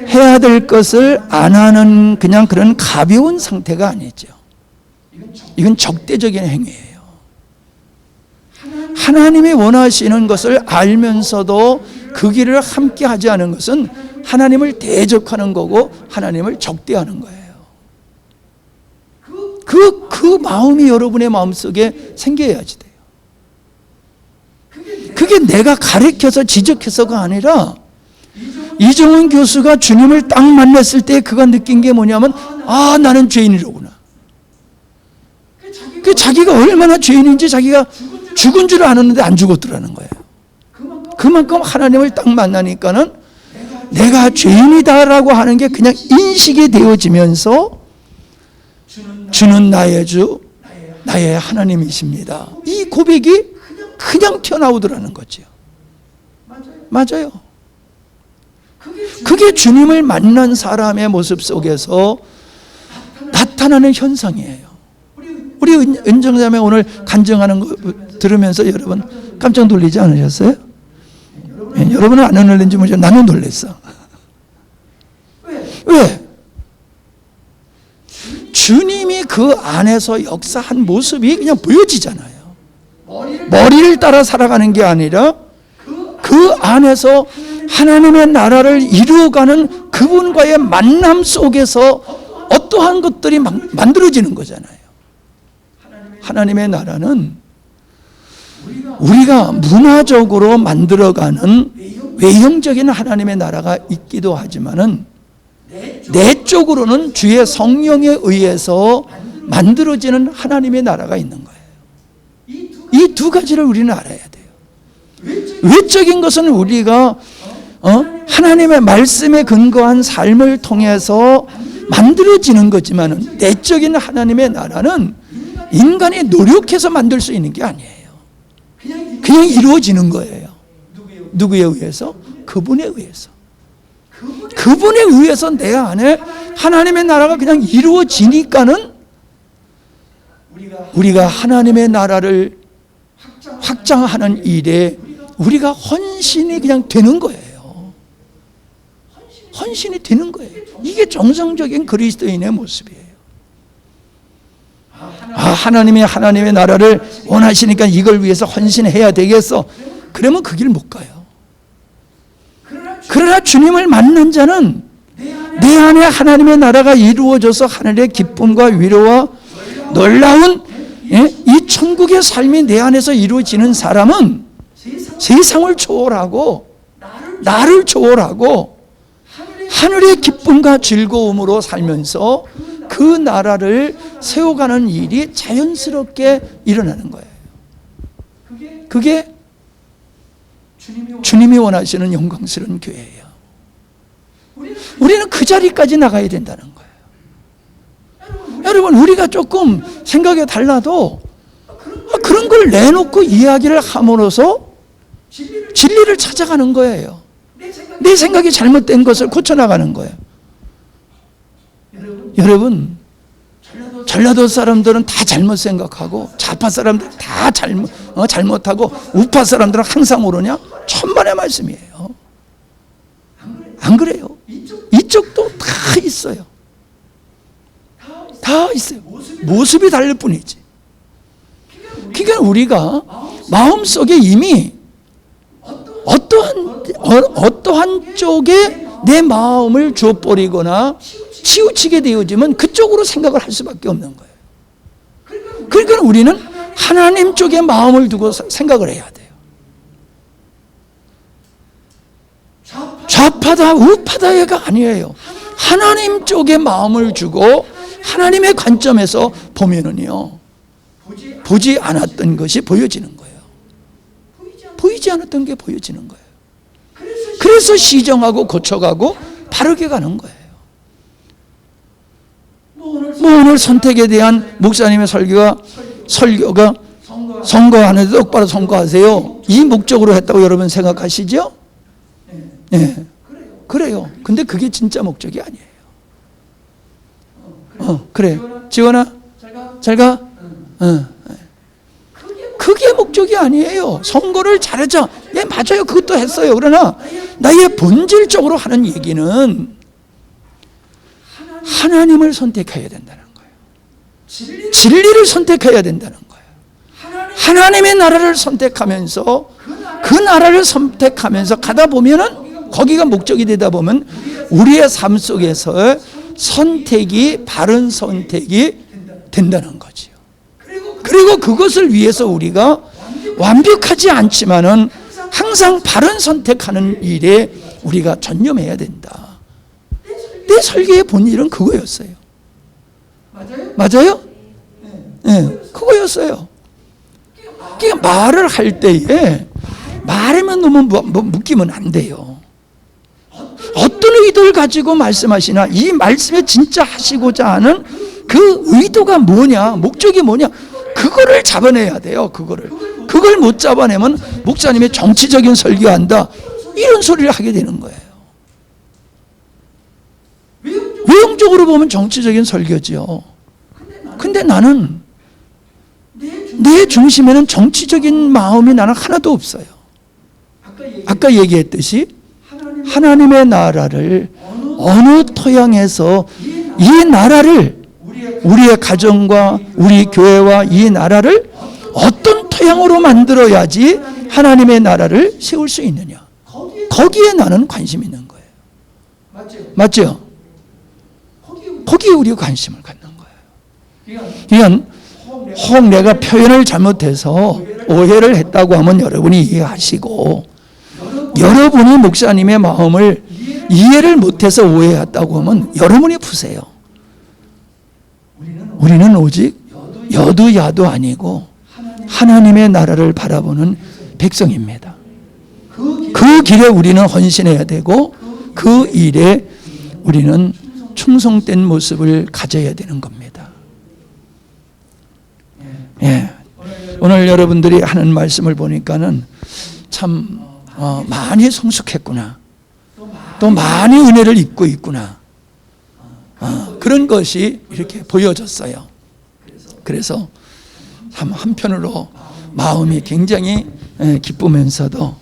[SPEAKER 1] 해야 될 것을 안 하는 그냥 그런 가벼운 상태가 아니죠. 이건 적대적인 행위예요. 하나님이 원하시는 것을 알면서도 그 길을 함께 하지 않은 것은 하나님을 대적하는 거고 하나님을 적대하는 거예요. 그 마음이 여러분의 마음속에 생겨야지 돼요. 그게 내가 가르쳐서 지적해서가 아니라 이정훈 교수가 주님을 딱 만났을 때 그가 느낀 게 뭐냐면 나는 죄인이로구나. 그 자기가 얼마나 죄인인지 자기가 죽은 줄 아는데 안 죽었더라는 거예요. 그만큼 하나님을 딱 만나니까는 내가 죄인이다라고 하는 게 그냥 인식이 되어지면서 주는 나의 주, 나의 하나님이십니다. 이 고백이 그냥 튀어나오더라는 거죠. 맞아요. 그게 주님을 만난 사람의 모습 속에서 나타나는 현상이에요. 우리 은정자매 오늘 간증하는 거 들으면서 여러분 깜짝 놀라지 않으셨어요? 여러분은 안 놀랐는지 모르지만 나는 놀랐어. 왜? 주님이 그 안에서 역사한 모습이 그냥 보여지잖아요. 머리를 따라 살아가는 게 아니라 그 안에서 하나님의 나라를 이루어가는 그분과의 만남 속에서 어떠한 것들이 만들어지는 거잖아요. 하나님의 나라는 우리가 문화적으로 만들어가는 외형적인 하나님의 나라가 있기도 하지만은 내적으로는 주의 성령에 의해서 만들어지는 하나님의 나라가 있는 거예요. 이 두 가지를 우리는 알아야 돼요. 외적인 것은 우리가 하나님의 말씀에 근거한 삶을 통해서 만들어지는 거지만 내적인 하나님의 나라는 인간이 노력해서 만들 수 있는 게 아니에요. 그냥 이루어지는 거예요. 누구에 의해서? 그분에 의해서. 그분에 의해서 내 안에 하나님의 나라가 그냥 이루어지니까는 우리가 하나님의 나라를 확장하는 일에 우리가 헌신이 그냥 되는 거예요. 헌신이 되는 거예요. 이게 정상적인 그리스도인의 모습이에요. 하나님의 나라를 원하시니까 이걸 위해서 헌신해야 되겠어. 그러면 그 길 못 가요. 그러나 주님을 만난 자는 내 안에 하나님의 나라가 이루어져서 하늘의 기쁨과 위로와 놀라운 이 천국의 삶이 내 안에서 이루어지는 사람은 세상을 초월하고 나를 초월하고 하늘의 기쁨과 즐거움으로 살면서 그 나라를 세워가는 일이 자연스럽게 일어나는 거예요. 그게 주님이 원하시는 영광스러운 교회예요. 우리는 그 자리까지 나가야 된다는 거예요. 여러분, 우리가 조금 생각이 달라도 그런 걸 내놓고 이야기를 함으로써 진리를 찾아가는 거예요. 내 생각이 잘못된 것을 고쳐나가는 거예요. 여러분, 전라도 사람들은 다 잘못 생각하고 좌파 사람들은 다 잘못하고 우파 사람들은 항상 옳으냐? 천만의 말씀이에요. 안 그래요? 이쪽도 다 있어요. 다 있어요. 모습이 다를 뿐이지. 그러니까 우리가 마음속에 이미 어떠한 쪽에 내 마음을 줘버리거나 치우치게 되어지면 그쪽으로 생각을 할 수밖에 없는 거예요. 그러니까 우리는 하나님 쪽에 마음을 두고 생각을 해야 돼요. 좌파다 우파다가 아니에요. 하나님 쪽에 마음을 주고 하나님의 관점에서 보면은요, 보지 않았던 것이 보여지는 거예요. 보이지 않았던 게 보여지는 거예요. 그래서 시정하고 고쳐가고 바르게 가는 거예요. 오늘 선택에 대한 목사님의 설교가 선거 안 해도 똑바로 선거하세요, 이 목적으로 했다고 여러분 생각하시죠? 네, 그래요. 근데 그게 진짜 목적이 아니에요. 그래, 지원아 잘 가. 그게 목적이 아니에요. 선거를 잘하자, 예, 맞아요, 그것도 했어요. 그러나 나의 본질적으로 하는 얘기는 하나님을 선택해야 된다는 거예요. 진리를 선택해야 된다는 거예요. 하나님의 나라를 선택하면서 그 나라를 선택하면서 가다 보면은, 거기가 목적이 되다 보면 우리의 삶 속에서 선택이 바른 선택이 된다는 거지요. 그리고 그것을 위해서 우리가 완벽하지 않지만은 항상 바른 선택하는 일에 우리가 전념해야 된다. 내 설교의 본질은 그거였어요. 맞아요? 네, 그거였어요. 그러니까 말을 할 때에 말에만 너무 묶이면 안 돼요. 어떤 의도를 가지고 말씀하시나, 이 말씀에 진짜 하시고자 하는 그 의도가 뭐냐, 목적이 뭐냐, 그거를 잡아내야 돼요. 그걸 못 잡아내면 목사님의 정치적인 설교한다, 이런 소리를 하게 되는 거예요. 외형적으로 보면 정치적인 설교죠. 근데 나는 내 중심에는 정치적인 마음이 나는 하나도 없어요. 아까 얘기했듯이 하나님의 나라를 어느 토양에서, 이 나라를, 우리의 가정과 우리 교회와 이 나라를 어떤 토양으로 만들어야지 하나님의 나라를 세울 수 있느냐, 거기에 나는 관심 있는 거예요. 맞죠? 거기에 우리가 관심을 갖는 거예요. 그러니까 혹 내가 표현을 잘못해서 오해를 했다고 하면 여러분이 이해하시고, 여러분이 목사님의 마음을 이해를 못해서 오해했다고 하면 여러분이 푸세요. 우리는 오직 여도 야도 아니고 하나님의 나라를 바라보는 백성입니다. 그 길에 우리는 헌신해야 되고 그 일에 우리는 충성된 모습을 가져야 되는 겁니다. 예. 오늘 여러분들이 하는 말씀을 보니까는 참 많이 성숙했구나, 또 많이 은혜를 입고 있구나, 그런 것이 이렇게 보여졌어요. 그래서 참 한편으로 마음이 굉장히 기쁘면서도,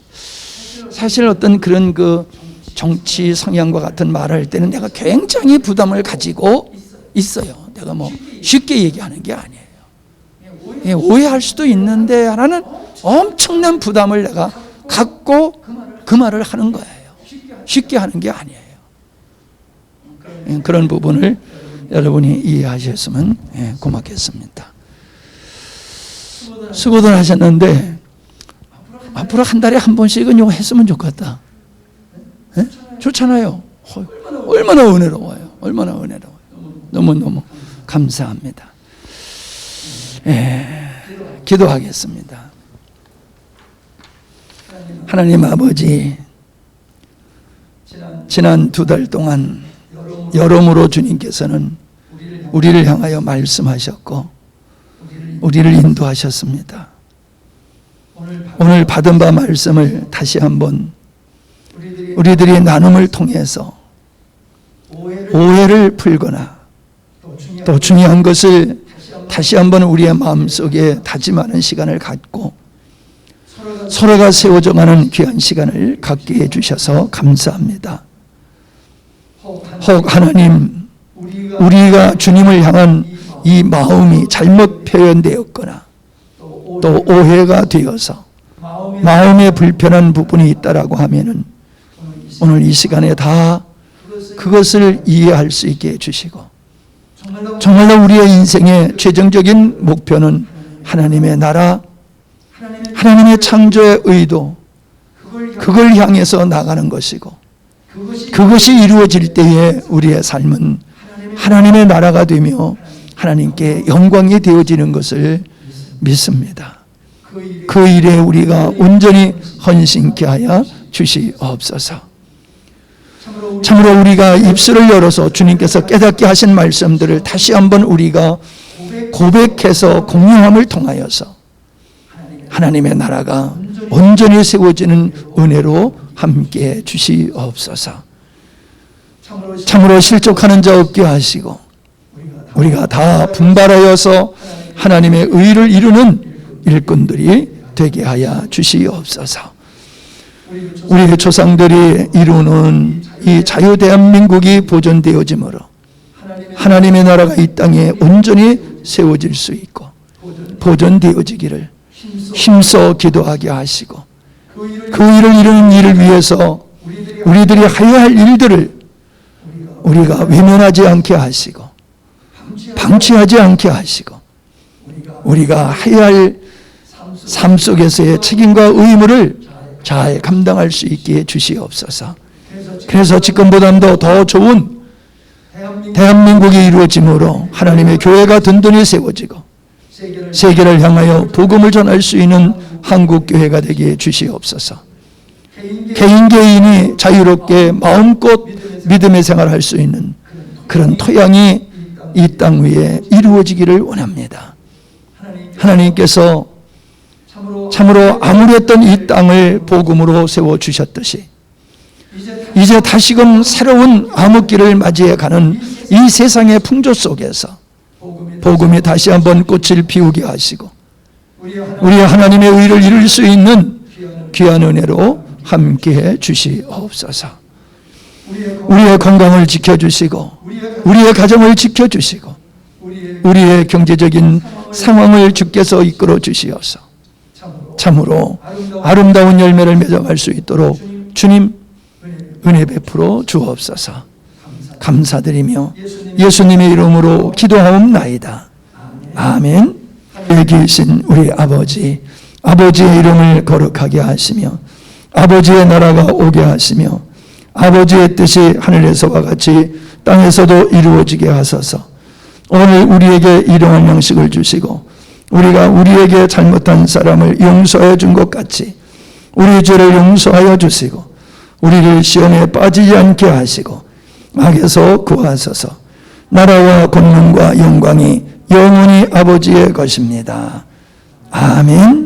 [SPEAKER 1] 사실 어떤 그런 그 정치 성향과 같은 말을 할 때는 내가 굉장히 부담을 가지고 있어요. 내가 뭐 쉽게 얘기하는 게 아니에요. 오해할 수도 있는데 하는 엄청난 부담을 내가 갖고 그 말을 하는 거예요. 쉽게 하는 게 아니에요. 그런 부분을 여러분이 이해하셨으면 고맙겠습니다. 수고들 하셨는데 앞으로 한 달에 한 번씩은 이거 했으면 좋겠다. 좋잖아요. 얼마나 은혜로워요. 얼마나 은혜로워요. 너무너무 감사합니다. 기도하겠습니다. 하나님 아버지, 지난 2달 동안 여러모로 주님께서는 우리를 향하여 말씀하셨고 우리를 인도하셨습니다. 오늘 받은 바 말씀을 다시 한번 우리들이 나눔을 통해서 오해를 풀거나 또 중요한 것을 다시 한번 우리의 마음속에 다짐하는 시간을 갖고 서로가 세워져가는 귀한 시간을 갖게 해주셔서 감사합니다. 혹 하나님, 우리가 주님을 향한 이 마음이 잘못 표현되었거나 또 오해가 되어서 마음에 불편한 부분이 있다라고 하면은 오늘 이 시간에 다 그것을 이해할 수 있게 해주시고 정말로 우리의 인생의 최종적인 목표는 하나님의 나라, 하나님의 창조의 의도, 그걸 향해서 나가는 것이고 그것이 이루어질 때에 우리의 삶은 하나님의 나라가 되며 하나님께 영광이 되어지는 것을 믿습니다. 그 일에 우리가 온전히 헌신케 하여 주시옵소서. 참으로 우리가 입술을 열어서 주님께서 깨닫게 하신 말씀들을 다시 한번 우리가 고백해서 공유함을 통하여서 하나님의 나라가 온전히 세워지는 은혜로 함께 주시옵소서. 참으로 실족하는 자 없게 하시고 우리가 다 분발하여서 하나님의 의를 이루는 일꾼들이 되게 하여 주시옵소서. 우리 조상들이 이루는 이 자유 대한민국이 보존되어짐으로 하나님의 나라가 이 땅에 온전히 세워질 수 있고 보존되어지기를 힘써 기도하게 하시고 그 일을 이루는 일을 위해서 우리들이 해야 할 일들을 우리가 외면하지 않게 하시고 방치하지 않게 하시고 우리가 해야 할 삶 속에서의 책임과 의무를 잘 감당할 수 있게 주시옵소서. 그래서 지금보다도 더 좋은 대한민국이 이루어짐으로 하나님의 교회가 든든히 세워지고 세계를 향하여 복음을 전할 수 있는 한국교회가 되게 주시옵소서. 개인이 자유롭게 마음껏 믿음의 생활을 할 수 있는 그런 토양이 이 땅 위에 이루어지기를 원합니다. 하나님께서 참으로 암울했던 이 땅을 복음으로 세워주셨듯이 이제 다시금 새로운 암흑기를 맞이해 가는 이 세상의 풍조 속에서 복음이 다시 한번 꽃을 피우게 하시고 우리 하나님의 의를 이룰 수 있는 귀한 은혜로 함께해 주시옵소서. 우리의 건강을 지켜주시고 우리의 가정을 지켜주시고 우리의 경제적인 상황을 주께서 이끌어 주시어서 참으로 아름다운 열매를 맺어갈 수 있도록 주님 은혜 베풀어 주옵소서. 감사드리며 예수님의 이름으로 기도하옵나이다. 아멘. 여기 계신 우리 아버지, 아버지의 이름을 거룩하게 하시며 아버지의 나라가 오게 하시며 아버지의 뜻이 하늘에서와 같이 땅에서도 이루어지게 하소서. 오늘 우리에게 일용할 양식을 주시고 우리가 우리에게 잘못한 사람을 용서해 준 것 같이 우리 죄를 용서하여 주시고 우리를 시험에 빠지지 않게 하시고 악에서 구하소서. 나라와 권능과 영광이 영원히 아버지의 것입니다. 아멘.